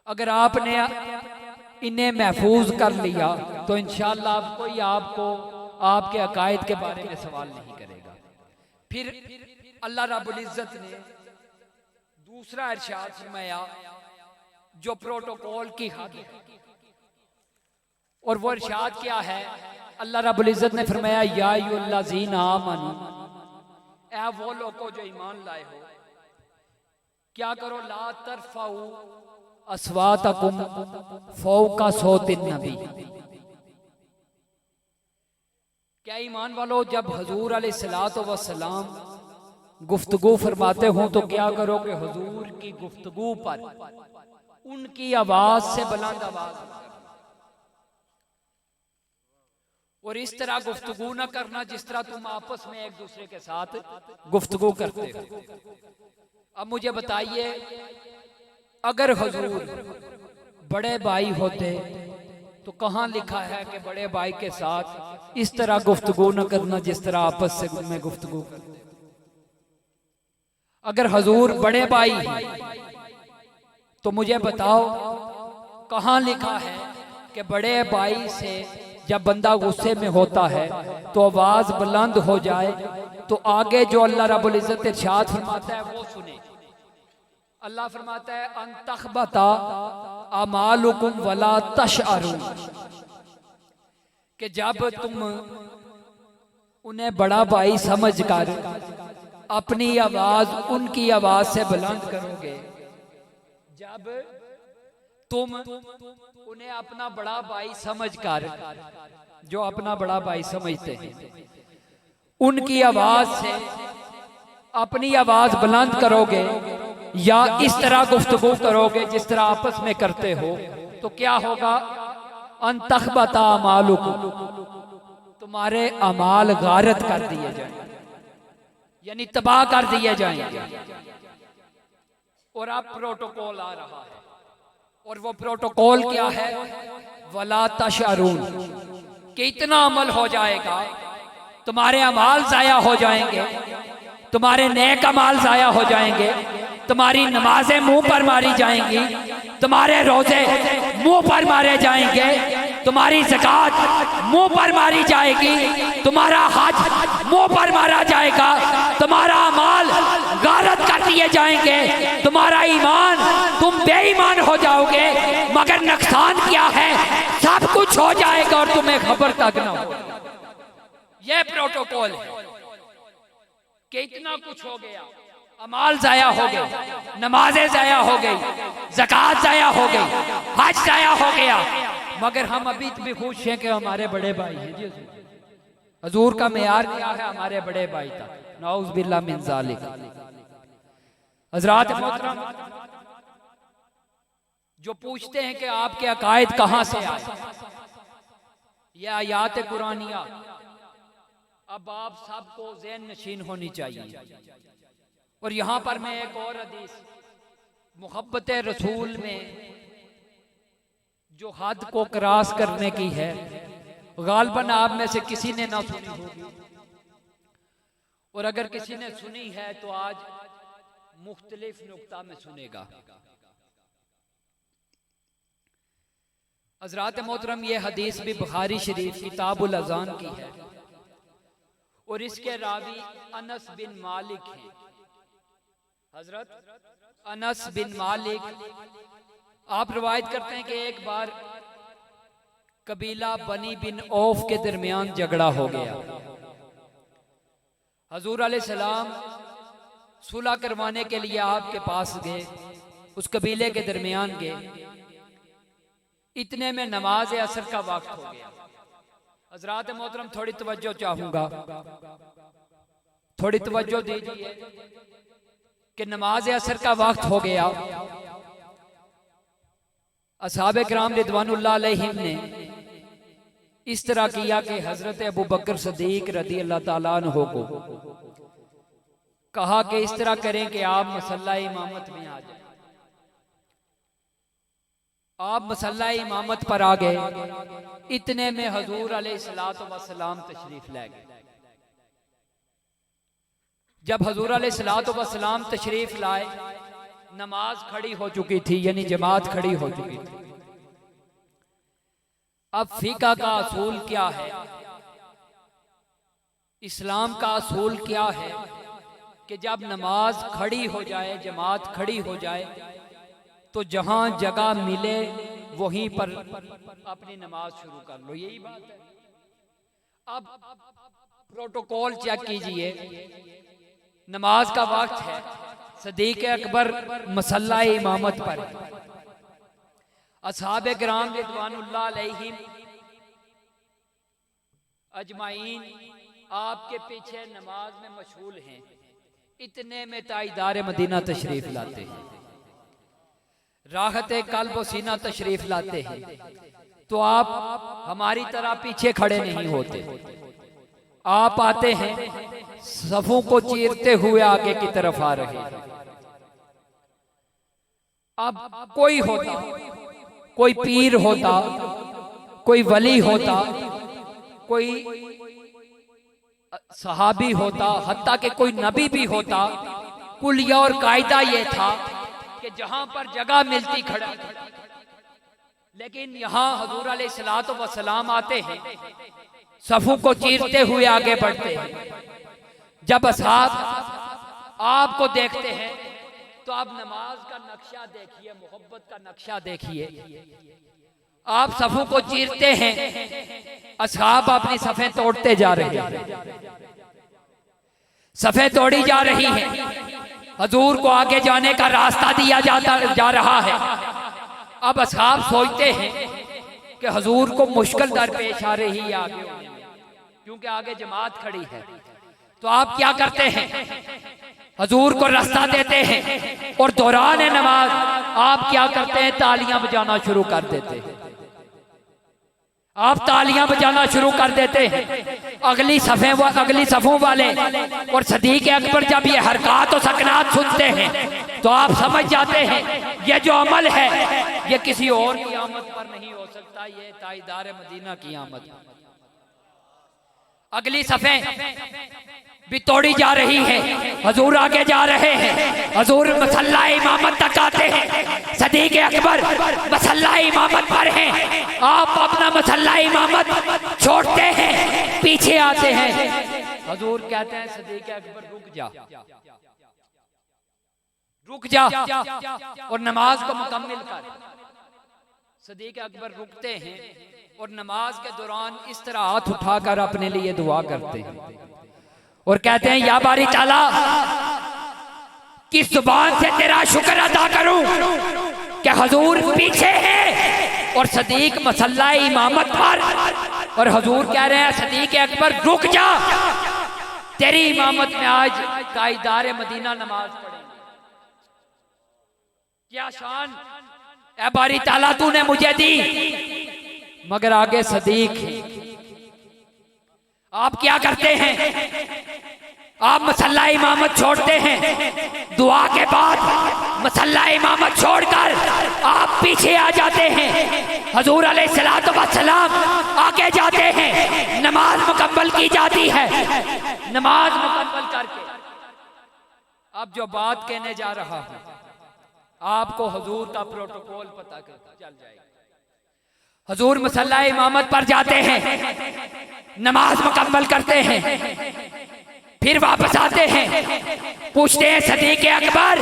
अगर आपने इन्हें महफूज कर लिया तो इंशाअल्लाह कोई आपको आपके अकायद के बारे में सवाल नहीं करेगा। फिर अल्लाह रब्बुल इज्जत ने दूसरा इरशाद फरमाया जो प्रोटोकॉल की हद है, और वो इरशाद क्या है? अल्लाह रब्बुल इज्जत ने फरमाया या अय्युहल्लज़ीना आमनू, ऐ वो लोगों जो ईमान लाए हो, क्या करो, ला तरफाऊ अस्वातकुम फौका सौतिन नबी। क्या ईमान वालों, जब हजूर अलैहिस्सलातु वस्सलाम गुफ्तगू फरमाते हो तो क्या करो कि हुजूर की गुफ्तगू पर उनकी आवाज से बुलंद आवाज, और इस तरह गुफ्तगू ना करना जिस तरह तुम आपस में एक दूसरे के साथ गुफ्तगू करते हो। अब मुझे बताइए, अगर हुजूर बड़े भाई होते तो कहाँ लिखा है कि बड़े भाई के साथ इस तरह गुफ्तगू न करना जिस तरह आपस से में गुफ्तगू करते? अगर हजूर बड़े भाई हैं, तो मुझे बताओ कहाँ लिखा है कि बड़े भाई से जब बंदा गुस्से में होता है तो आवाज बुलंद हो जाए तो आगे जो अल्लाह रब्बुल इज्जत इरशाद फरमाता है वो सुने। अल्लाह फरमाता है अंतखबता अमालुकुम वला तशअरू, कि जब तुम उन्हें बड़ा भाई समझकर अपनी आवाज उनकी आवाज से बुलंद करोगे, जब तुम उन्हें अपना बड़ा भाई समझकर, जो अपना बड़ा भाई समझते हैं, उनकी आवाज से अपनी आवाज बुलंद करोगे या इस तरह गुफ्तगू करोगे जिस तरह आपस में करते हो, तो क्या होगा? अंतखबता अमालुकुम, तुम्हारे अमाल गारत कर दिए जाएंगे, यानी तबाह कर दिए जाएंगे। और अब प्रोटोकॉल आ रहा है, और वो प्रोटोकॉल क्या है? वला तशअरून, कि इतना अमल हो जाएगा, तुम्हारे अमाल जाया हो जाएंगे, तुम्हारे नेक अमाल जाया हो जाएंगे, तुम्हारी नमाजें मुंह पर मारी जाएंगी, तुम्हारे रोजे मुंह पर मारे जाएंगे, तुम्हारी ज़कात मुंह पर मारी जाएगी, तुम्हारा हज मुंह पर मारा जाएगा, तुम्हारा अमाल गारत कर दिए जाएंगे, तुम्हारा ईमान, तुम बेईमान हो जाओगे, मगर नुकसान क्या है? सब कुछ हो जाएगा और तुम्हें खबर तक ना हो। यह प्रोटोकॉल है कि इतना कुछ हो गया, अमाल जाया हो गए, नमाजें जाया हो गई, ज़कात जाया हो गई, हज जाया हो गया, मगर हम अभी भी खुश हैं कि हमारे बड़े भाई हैं। जी हजूर का मेयार क्या है? हमारे बड़े भाई तक। नाउज़ बिल्लाह मिन ज़ालिक। हज़रात मोहतरम, जो पूछते हैं कि आपके अकायद कहाँ से आए, यह आयात कुरानिया अब आप सबको ज़हन नशीन होनी चाहिए। और यहाँ पर मैं एक और हदीस, मोहब्बत रसूल में जो हद को क्रॉस करने की है, गालबन आप में से किसी ने ना सुनी होगी, और अगर किसी ने सुनी है तो आज मुख्तलिफ नुक्ता में सुनेगा। हज़रात मोहतरम, ये हदीस भी बुखारी शरीफ किताबुल अज़ान की है, और इसके रावी अनस बिन मालिक हैं। हजरत अनस बिन मालिक आप रवायत करते हैं कि एक बार कबीला बनी बिन औफ के दरमियान झगड़ा हो गया। हजूर अलैहिस्सलाम सुलह करवाने के लिए आपके पास गए, उस कबीले के दरमियान गए। इतने में नमाज असर का वक्त हो गया। हजरात मोहतरम, थोड़ी तवज्जो चाहूंगा, थोड़ी तवज्जो दीजिए कि नमाज असर का वक्त हो गया। असहाबे किराम रिदवानुल्लाह अलैहिम ने इस तरह किया कि हजरत अबू बकर सदीक रदी अल्लाह ताला अन्हु को कहा कि इस तरह करें कि आप मसल्ला इमामत में आ जाए। आप मसल्ला इमामत पर आ गए। इतने में हजूर अलैहिस्सलातु वस्सलाम तशरीफ ले गए। जब हजूर अलैहिस्सलातु वस्सलाम तशरीफ लाए, नमाज खड़ी हो चुकी थी, यानी जमात खड़ी हो चुकी थी। अब फिका का असूल क्या है, इस्लाम का असूल क्या है कि जब नमाज खड़ी हो जाए, जमात खड़ी हो जाए, तो जहां जगह मिले वहीं पर अपनी नमाज शुरू कर लो। यही बात है। अब प्रोटोकॉल चेक कीजिए, नमाज का वक्त है, सदीक अकबर मसल्ला इमामत पर, असहाबे किराम रिदवानुल्लाह अलैहिम अजमाइन आपके पीछे नमाज में मशगूल हैं। इतने में ताईदार मदीना तशरीफ लाते हैं, राहत कल्ब व सीना तशरीफ लाते हैं। तो आप हमारी तरह पीछे खड़े नहीं होते, आप आते हैं सफों को चीरते हुए आगे की तरफ आ रहे हैं। अब कोई होता, कोई पीर होता, कोई वली होता, कोई सहाबी होता, हत्ता के कोई नबी भी होता, कुलिया और कायदा ये था कि जहां पर जगह मिलती खड़ा, लेकिन यहाँ हजूर अलैहिस्सलातु वस्सलाम आते हैं, सफों को चीरते हुए आगे बढ़ते हैं। जब असहाब आपको देखते हैं तो आप नमाज का नक्शा देखिए, मोहब्बत का नक्शा देखिए। आप सफों को चीरते हैं, असहाब अपनी सफ़ें तोड़ते जा रहे हैं, सफ़ें तोड़ी जा रही हैं, हजूर को आगे जाने का रास्ता दिया जा रहा है। अब असहाब सोचते हैं कि हजूर को मुश्किल दरपेश आ रही है आगे, क्योंकि आगे जमात खड़ी है। तो आप क्या करते हैं, हजूर को रास्ता देते हैं और दौरान नमाज आप क्या करते हैं, तालियां बजाना शुरू कर देते हैं। आप तालियां बजाना शुरू कर देते हैं। अगली सफ़ों वाले और सदीक़ अकबर जब ये हरकत और सकनात सुनते हैं तो आप समझ जाते हैं ये जो अमल है ये किसी और की आमद पर नहीं हो सकता, ये ताईदार मदीना की आमद। अगली सफ़ें भी तोड़ी जा रही है, हजूर आगे जा रहे हैं, हजूर मसल्ला इमामत तक आते हैं, सदीक़ अकबर मसल्ला इमामत पर हैं, आप अपना मसल्ला इमामत छोड़ते हैं, पीछे आते हैं। हजूर कहते हैं सदीक़ अकबर रुक जा और नमाज को मुकम्मिल कर। सदीक़ अकबर रुकते हैं और नमाज के दौरान इस तरह हाथ उठाकर अपने लिए दुआ करते हैं और कहते हैं या बारी ताला, किस जुबान से तेरा शुक्र अदा करूं कि हजूर पीछे हैं और सदीक़ मसल्ला इमामत पर, और हजूर कह रहे हैं सदीक़ अकबर रुक जा, तेरी इमामत में आज ताईदार मदीना नमाज पढ़े। क्या शान ऐ बारी ताला तूने मुझे दी, मगर आगे सदीक़। आप क्या करते हैं, आप मसल्ला इमामत छोड़ते हैं, दुआ के बाद मसल्ला इमामत छोड़कर आप पीछे आ जाते हैं, हजूर अलैहिस्सलातु वस्सलाम आगे जाते हैं, नमाज मुकम्मल की जाती है। नमाज मुकम्मल करके अब जो बात कहने जा रहा हूं आपको हजूर का प्रोटोकॉल पता चल जाएगा। हजूर मसल्ला इमामत पर जाते हैं, नमाज मुकम्मल करते हैं, फिर वापस आते हैं, पूछते हैं सदीक़ अकबर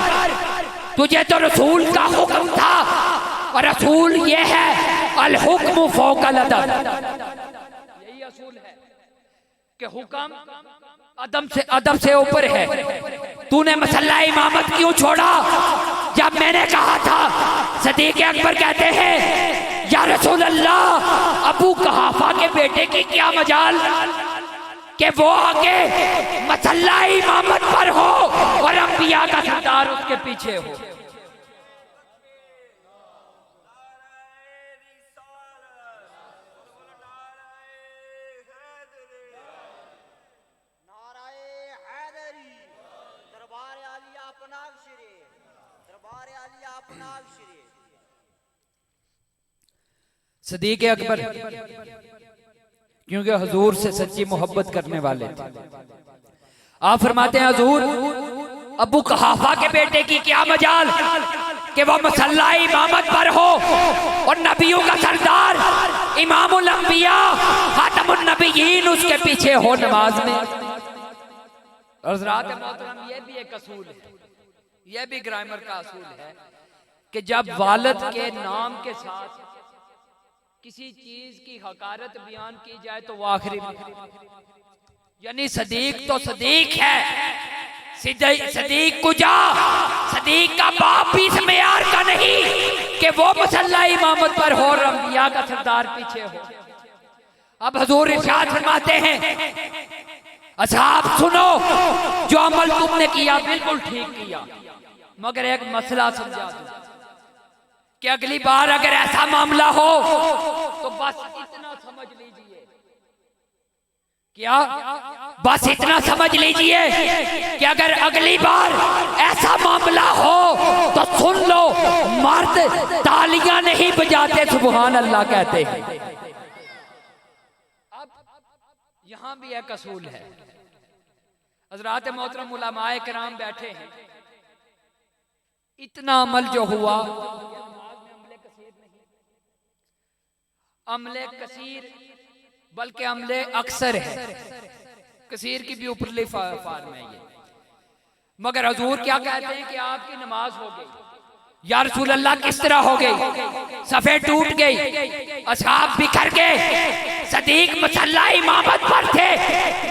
तुझे तो रसूल का हुक्म था और रसूल ये है अल हुक्म फौकल अदब। यही असूल है कि हुक्म अदब से ऊपर है। तूने मसल्ला इमामत क्यों छोड़ा जब मैंने कहा था? सदीक़ अकबर कहते हैं या रसूल अल्लाह, अबू कहाफा के बेटे की क्या मजाल कि वो आगे मसल्ला इमामत पर हो और अंबिया का सरदार उसके पीछे हो। सदीक़ अकबर क्योंकि हजूर से सच्ची मोहब्बत करने वाले थे। आप फरमाते हैं हजूर अबू कहाफा के बेटे की क्या मजाल कि वो मसल्ला इमामत पर हो और नबियों का सरदार इमामुल अंबिया खातमुन नबिय्यीन उसके पीछे हो नमाज में। हज़रात मोहतरम ये भी एक असूल है, ये भी ग्रामर का असूल है कि जब वालिद के नाम के साथ किसी चीज की हकारत बयान की जाए तो वो आखिरी, यानी सदीक़ तो सदीक़ है, सदीक़ कुजा, सदीक़ का बाप भी इस मेयार का नहीं कि वो मसल्ला इमामत पर हो और अंबिया का सरदार पीछे हो। अब हजूर इरशाद फरमाते हैं असहाब सुनो, जो अमल तुमने किया बिल्कुल ठीक किया, मगर एक मसला समझा दो कि अगली बार अगर ऐसा मामला हो तो बस इतना समझ लीजिए, क्या बस इतना समझ लीजिए कि अगर अगली बार ऐसा मामला हो तो सुन लो, मर्द तालियां नहीं बजाते सुभान अल्लाह कहते हैं। अब यहां भी एक असूल है। हज़रात मोहतरम उलमाए किराम बैठे हैं, इतना अमल जो हुआ, अमले कसीर बल्कि अमले अक्सर है, कसीर की भी ऊपरली फॉर्म है ये। मगर हजूर क्या कहते हैं कि आपकी नमाज हो गई। या रसूल अल्लाह किस तरह हो गई? सफे टूट गई, असहाब बिखर गए, सदीक मसल्ला इमामत पर थे,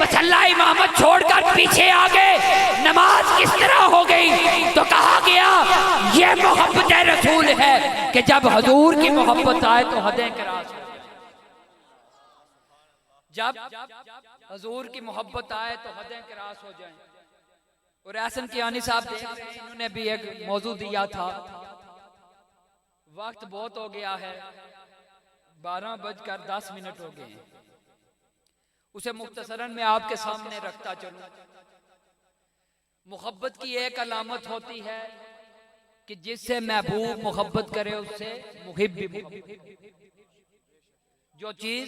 मसल्ला इमामत छोड़कर पीछे आ गए, नमाज किस तरह हो गई? तो कहा गया ये मोहब्बत रसूल है कि जब हजूर की मोहब्बत आए तो हदें क्रॉस हो जाए। जब हजूर की मोहब्बत आए तो हदें क्रॉस हो जाएं। और एहसन कियानी साहब देख रहे हैं, इन्होंने भी एक मौजू दिया था। वक्त बहुत हो गया है, 12:10 हो गए हैं। उसे मुख्तसरन में आपके सामने रखता चलूं। मोहब्बत की एक अलामत होती है कि जिससे महबूब मोहब्बत करे उससे मुहिब भी मोहब्बत। जो चीज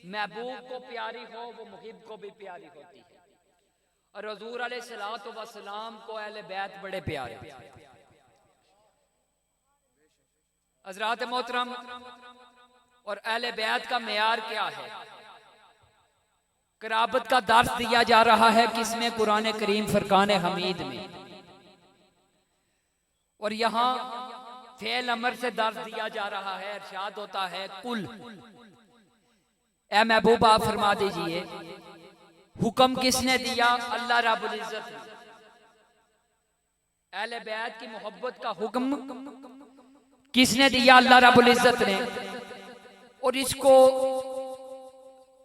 महबूब को प्यारी हो वो मुहिब को भी प्यारी होती है। और हुजूर अलैहिस्सलातु वस्सलाम को अहले बैत बड़े प्यारे। हज़रात मोहतरम, और अहले बैत का मेयार क्या है? कराबत का दर्स दिया जा रहा है किसमें? कुरान करीम फुरकान हमीद में। और यहाँ फेल अमर से दर्स दिया जा रहा है। इरशाद होता है कुल, ए महबूब आप फरमा दीजिए हुक्म किसने दिया? अल्लाह रब्बुल इज्जत ने। अहले बैत की मोहब्बत का हुक्म किसने दिया? अल्लाह रब्बुल इज्जत ने। और इसको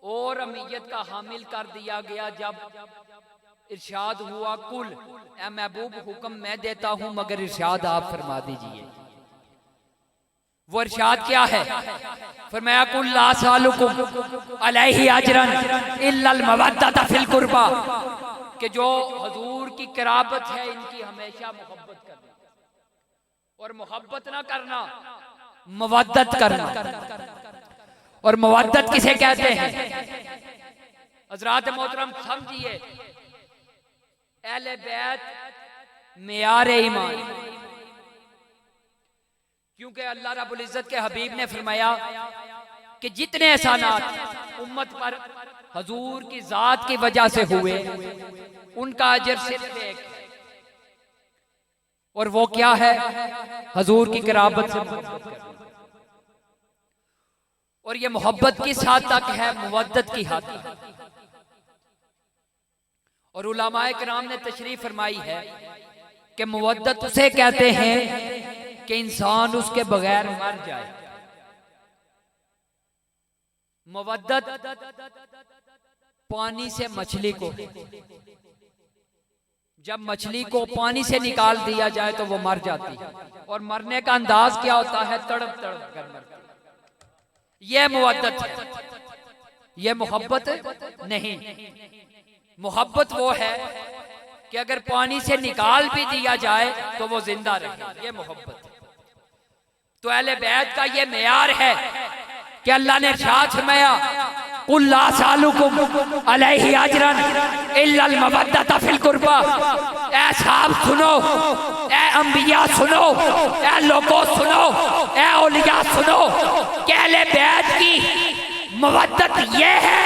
और अमीयत का हामिल कर दिया गया जब इरशाद हुआ कुल, ए महबूब हुक्म मैं देता हूं मगर इरशाद आप फरमा दीजिए। वो इरशाद क्या है? फरमाया कुल ला सालुकुम अलैहि अजरन इल्लल मवद्दत फिल कुर्बा, कि जो हजूर की कराबत है इनकी हमेशा मोहब्बत करना। और मोहब्बत ना करना, मवद्दत करना। और मवद्दत किसे कहते हैं? हज़रात मोहतरम समझिए, अहले बैत मेयार ईमान। क्योंकि अल्लाह रब्बुल इज्जत के हबीब ने फरमाया कि जितने एहसानात उम्मत पर हजूर की जात की वजह से हुए उनका अजर सिर्फ एक है। और वो क्या है? हजूर की कराबत से मोहब्बत करना। और ये मोहब्बत किस हद तक है? मुवद्दत की हद तक। और उलमाए किराम ने तशरीफ फरमाई है कि मुवद्दत उसे कहते हैं कि इंसान उसके बगैर मर जाए। मुवद्दत पानी से मछली को, जब मछली को पानी से निकाल दिया जाए तो वो मर जाती है। और मरने का अंदाज क्या होता है? तड़प तड़प कर मरती है। यह मुवद्दत है, यह मोहब्बत नहीं। मोहब्बत वो है कि अगर पानी से निकाल भी दिया जाए तो वो जिंदा रहे, ये मोहब्बत है। तो अहले बैत का ये मेयार है कि अल्लाह ने इरशाद फरमाया कुल ला सालुकुम अलैहि अजरन इल्लल मवद्दत फिल कुर्बा। ऐ साहब सुनो, ऐ अंबिया सुनो, ऐ लोगों सुनो, ऐ औलिया सुनो कि अहले बैत की मवद्दत ये है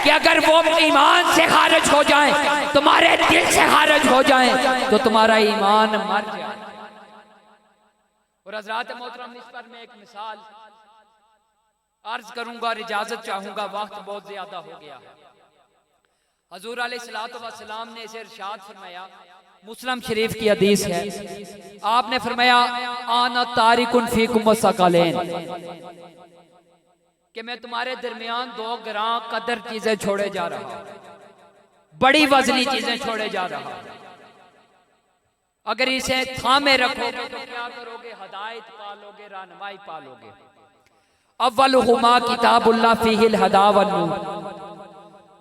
कि अगर वो ईमान से खारिज हो जाएं, तुम्हारे दिल से खारिज हो जाएं, तो तुम्हारा ईमान मर जाए। और हज़रात मोहतरम, इस पर मैं एक मिसाल अर्ज करूंगा और इजाजत चाहूंगा, वक्त बहुत ज्यादा हो गया है। हजूर अलैहिस्सलातु वस्सलाम ने इसे इरशाद फरमाया, मुस्लिम शरीफ की हदीस है। आपने फरमाया आना तारिकुन फीकुम वसक़लैन, कि मैं तुम्हारे दरमियान 2 ग्रां कदर चीजें छोड़े जा रहा हूं, बड़ी वजनी चीजें छोड़े जा रहा हूं। अगर इसे थामे रखोगे तो क्या करोगे? हदायत पालोगे, रहनुमाई पालोगे। अव्वलुहुमा किताबुल्लाह फीहिल हदा वन नूर,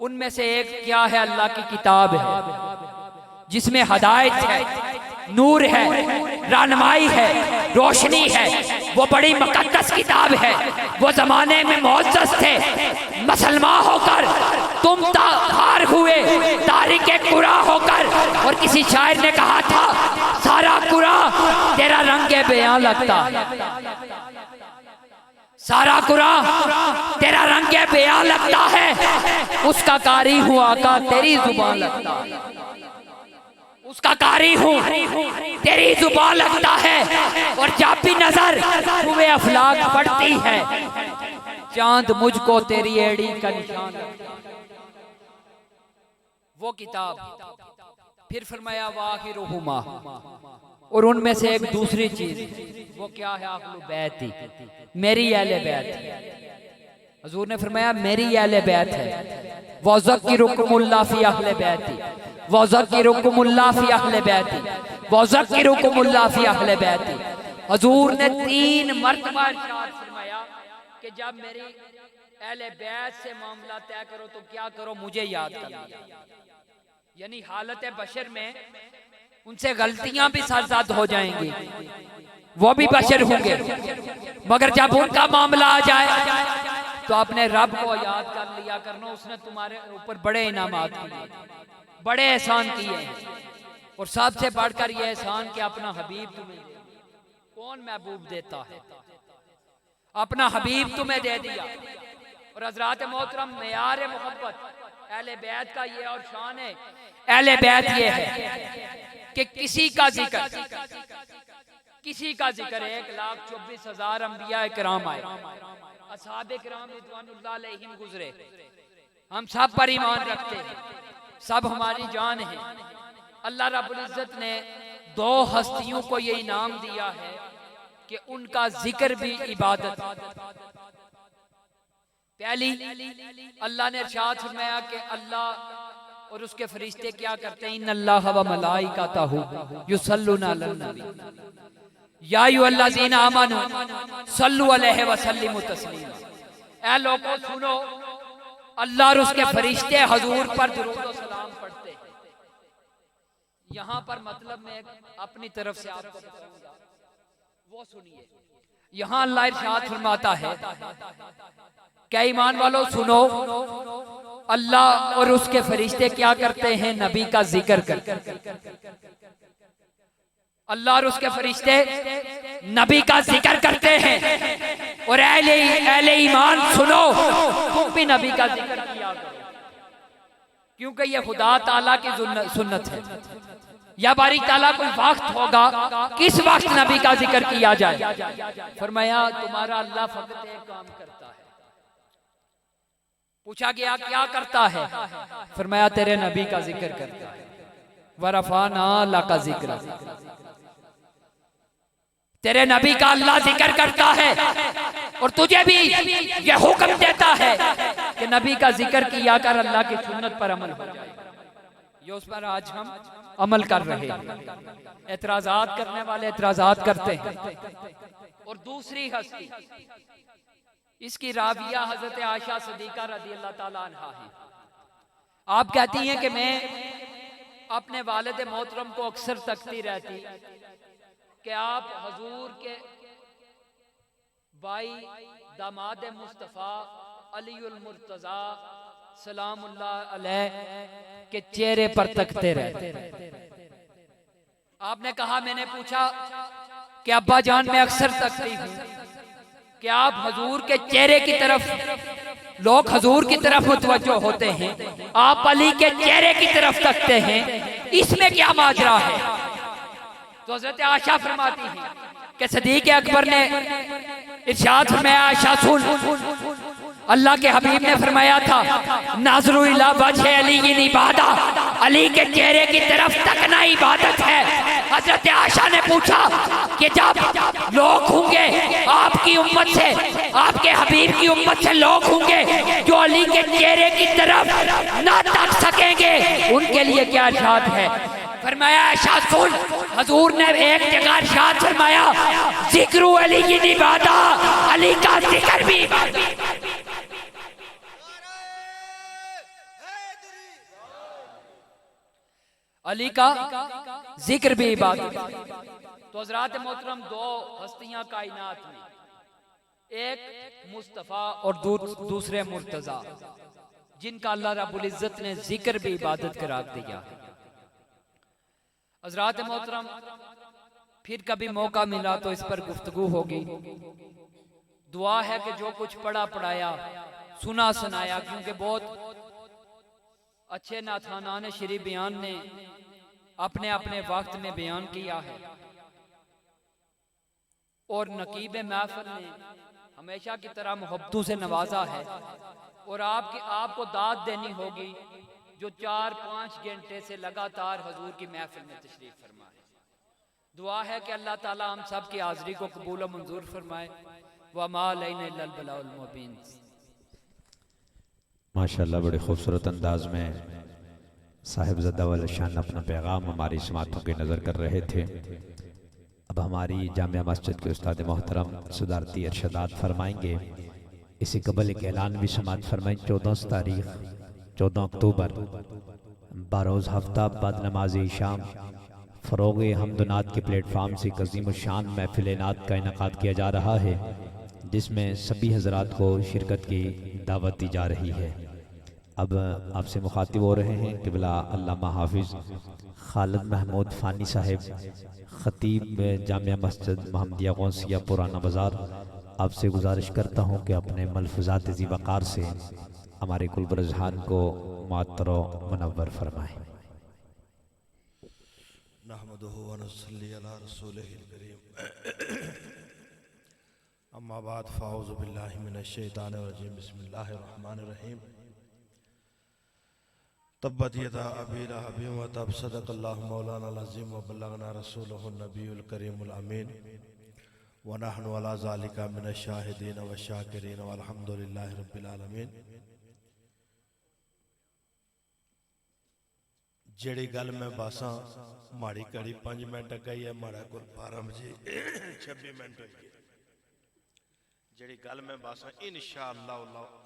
उनमें से एक क्या है? अल्लाह की किताब है जिसमें हदायत है, नूर है, रहनुमाई है, रोशनी है। वो बड़ी मुकद्दस किताब है। वो जमाने में मुअज़्ज़ज़ थे, मुसलमान होकर तुम हार हुए तारीख कुरा होकर। और किसी शायर ने कहा था सारा कुरा तेरा रंगे बयां लगता, सारा कुरा तेरा रंगे बयां लगता है, उसका कारी हूँ आका तेरी जुबान लगता है, उसका कारी हूँ तेरी जुबान लगता है। और जब भी नजर तुम्हें अफलाक पड़ती है, चांद मुझको तेरी एड़ी का निशान लगता है। वो किताब फिर फरमाया वाहिरुहुमा, और उनमें से एक दूसरी चीज वो क्या है, अहलु बैती, मेरी अहले बैत। हुजूर ने फरमाया मेरी अहले बैत है। वज़क्किरुकुमुल्लाह फी अहले बैती, वज़क्किरुकुमुल्लाह फी अहले बैती, वज़क्किरुकुमुल्लाह फी अहले बैती। हुजूर ने 3 मरतबा इरशाद फरमाया कि जब मेरी अहले बैत से मामला तय करो तो क्या करो, मुझे याद करना। यानी हालत बशर में उनसे गलतियां भी सरजद हो जाएंगी, वो भी बशर होंगे, मगर जब उनका मामला आ जाए तो अपने रब को याद कर लिया करना, उसने तुम्हारे ऊपर बड़े इनामात किए, बड़े एहसान किए हैं। और सबसे बढ़कर यह एहसान कि अपना हबीब तुम्हें, कौन महबूब देता है, अपना हबीब तुम्हें दे दिया। और हज़रात मोहतरम मेयार मोहब्बत अहले बैत का ये और शान है, अहले बैत ये है कि किसी का जिक्र 1,24,000 अंबिया किराम आए, असहाबे किराम रिज़वानुल्लाह अलैहिम गुजरे, हम सब पर ईमान रखते हैं, सब हमारी जान है। अल्लाह रब्बुल इज्जत ने 2 हस्तियों को ये इनाम दिया है कि उनका जिक्र भी इबादत। पहली अल्लाह ने इरशाद फरमाया कि अल्लाह और उसके फरिश्ते क्या करते हैं, इन्नल्लाह व मलाइकतहु युसल्लूना अलन नबी या अय्युहल्लज़ीना आमनू सल्लु अलैहि व सल्लिमू तस्लीमा। ऐ लोगों सुनो, अल्लाह और उसके फरिश्ते हुजूर पर दुरूद व सलाम पढ़ते हैं। यहाँ पर मतलब मैं अपनी तरफ से आपको बताऊंगा, वो सुनिए। यहाँ अल्लाह इरशाद फरमाता है, क्या ईमान वालों सुनो, अल्लाह और उसके फरिश्ते क्या करते हैं, नबी का जिक्र करते। अल्लाह और उसके फरिश्ते नबी का जिक्र करते हैं। और अहले ईमान सुनो, तुम भी नबी का जिक्र किया करो, क्योंकि ये खुदा ताला की सुन्नत है। या बारी ताला कोई वक्त होगा, किस वक्त नबी का जिक्र किया जाए। फरमाया तुम्हारा अल्लाह फकत एक काम करता है। पूछा गया क्या करता है, फरमाया तेरे नबी का जिक्र करता है। वरफाना लका जिक्र, तेरे नबी का अल्लाह जिक्र करता है और तुझे भी ये हुक्म देता है कि नबी का जिक्र किया कर, अल्लाह की सुन्नत पर अमल हो जाए। ये उस पर आज हम अमल कर रहे हैं। एतराजात करने वाले एतराजात करते हैं। और दूसरी हस्ती इसकी राविया हजरत आयशा सिद्दीका रज़ियल्लाहु ताला अन्हा है। आप कहती हैं कि मैं अपने वालिद मोहतरम को अक्सर तकती रहती कि आप हजूर के भाई दामाद मुस्तफ़ा अलीउल मुर्तज़ा सलामुल्लाह अलैह के चेहरे पर तकते रहते। आपने कहा, मैंने पूछा कि अब्बा जान मैं अक्सर तकती हूँ कि आप हजूर के चेहरे की तरफ, लोग हजूर की तरफ मुतवज्जो होते हैं, आप अली के चेहरे की तरफ तकते हैं, इसमें क्या माजरा है। तो हज़रत आयशा फरमाती है कि सिद्दीक़ अकबर ने इरशाद फरमाया, आयशा सुन, अल्लाह के हबीब ने फरमाया था, नाज़रू इला वजह अली इबादत, अली के चेहरे की तरफ तकना इबादत है। हज़रत आयशा ने पूछा कि जब लोग होंगे आपकी उम्मत से, आपके हबीब की उम्मत से लोग होंगे जो अली के चेहरे की तरफ ना तक सकेंगे, उनके लिए क्या इरशाद है। फरमाया, आयशा सुन, हजूर ने एक जगह इरशाद फरमाया, जिक्र अली की इबादत, अली का जिक्र भी इबादत। अली का जिक्र भी इबादत। तो हज़रात मोहतरम, 2 हस्तियां कायनात में, एक मुस्तफ़ा और दूसरे मुर्तज़ा, जिनका अल्लाह रब्बुल इज़्ज़त ने जिक्र भी इबादत करार दिया। हज़रात मोहतरम, फिर कभी मौका मिला तो इस पर गुफ्तगू होगी। दुआ है कि जो कुछ पढ़ा पढ़ाया, सुना सुनाया, क्योंकि बहुत अच्छे नाथानान श्री बयान ने अपने अपने वक्त में बयान किया है, और नकीब महफिल ने हमेशा की तरह मोहब्बतों से नवाजा है। और आपको दाद देनी होगी जो 4-5 घंटे से लगातार हजूर की महफिल में तशरीफ फरमाए। दुआ है कि अल्लाह ताला हम सब की हाज़री को कबूल व मंजूर फरमाए। वमा अलैना इल्लल बलाउल मुबीन। माशाल्लाह, बड़े खूबसूरत अंदाज में साहिबज़ादा वाला शान अपना पैगाम हमारी समातों की नज़र कर रहे थे। अब हमारी जामिया मस्जिद के उस्ताद मोहतरम सदारती इरशादात फरमाएंगे। इसी कबल एक ऐलान भी समात फरमाएं। 14 अक्टूबर बारोज़ हफ्ता बाद नमाज शाम फ़रोग़ हम्दुनात के प्लेटफार्म से अज़ीम शान महफ़िल नात का इनेकाद किया जा रहा है, जिसमें सभी हज़रात को शिरकत की दावत दी जा रही है। अब आपसे मुखातिब हो रहे हैं क़िबला अल्लामा हाफिज़ खालिद महमूद फ़ानी साहिब, ख़तीब जामिया मस्जिद मोहम्मदिया गौसिया पुराना बाज़ार। आपसे गुजारिश करता हूँ कि अपने मलफ़ुज़ात ज़ीवकार से हमारे कुलबरजहान को मुअत्तर व मुनव्वर फरमाएँ। नहमदुहु व नसल्ली अला रसूलिहिल करीम। अम्मा बाद फ़ाऊज़ु बिल्लाहि मिनश शैतानिर रजीम। बिस्मिल्लाहिर रहमानिर रहीम। तब्बत यदा अबी लहब व तब, सदक़ल्लाहु मौलाना अज़ीम व बल्लगना रसूलुहुन नबियुल करीमुल अमीन व नहनु अला ज़ालिका मिनश शाहिदीन व शाकिरीन वल्हम्दुलिल्लाहि रब्बिल आलमीन। जेड़ी गल मैं बासा माड़ी घड़ी 5 मिनट कही है, माड़ा को 12 बजे 26 मिनट हो गए। जेड़ी गल मैं बासा इंशाअल्लाह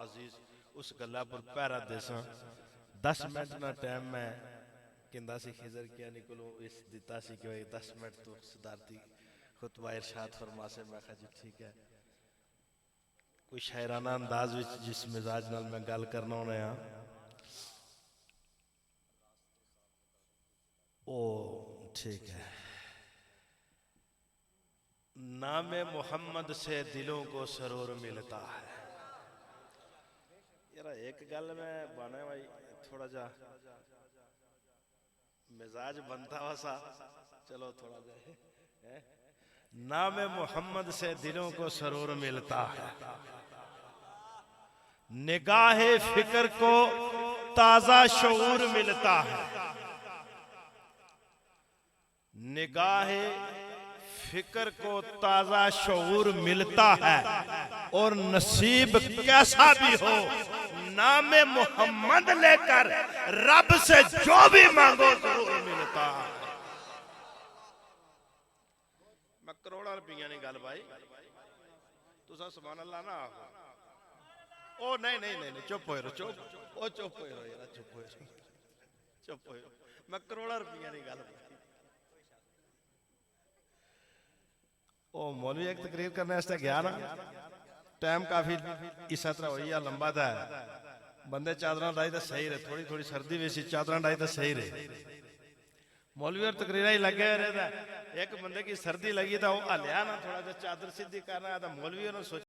अजीज उस गल्ला पर पैरा देसा। 10 मिनट ना टाइम मैं कहंदा सी खिजर किया निकलो इस दिता सी कि 10 मिनट तो सदारती खुतबा इरशाद फरमा से। मैं कहा जी ठीक है। कोई शायराना अंदाज विच जिस मिजाज नाल मैं गल करना होना है ओ ठीक है। नामे मोहम्मद से दिलों को सरूर मिलता है। यार एक गल में बने भाई थोड़ा जा मिजाज बनता वसा, चलो थोड़ा जा। नामे मोहम्मद से दिलों को सरूर मिलता है, निगाहे फिक्र को ताजा शऊर मिलता है। निगाहे फिक्र को ताजा शऊर मिलता है, और नसीब कैसा भी हो नामे मोहम्मद लेकर रब से जो भी मांगो जरूर मिलता है। मैं करोड़ा रुपया नहीं गल भाई, तुसा सुभान अल्लाह ना आखो। ओ नहीं चुप हो चुप, ओ चुप हो यार, चुप हो। मैं करोड़ा रुपया नहीं गल। ओ मौलवी एक तकरीर करने वास्ते गया ना, टाइम काफी इस तरह हो या लंबा था। बंदे चादर डाई तो सही रहे, थोड़ी थोड़ी सर्दी वैसी चादर डाई तो सही रहे। मौलवी और तकरीर ही लगे रहे। एक बंदे की सर्दी लगी था, वो हलिया ना थोड़ा सा चादर सीधी करना है, तो मौलवी ने सोचा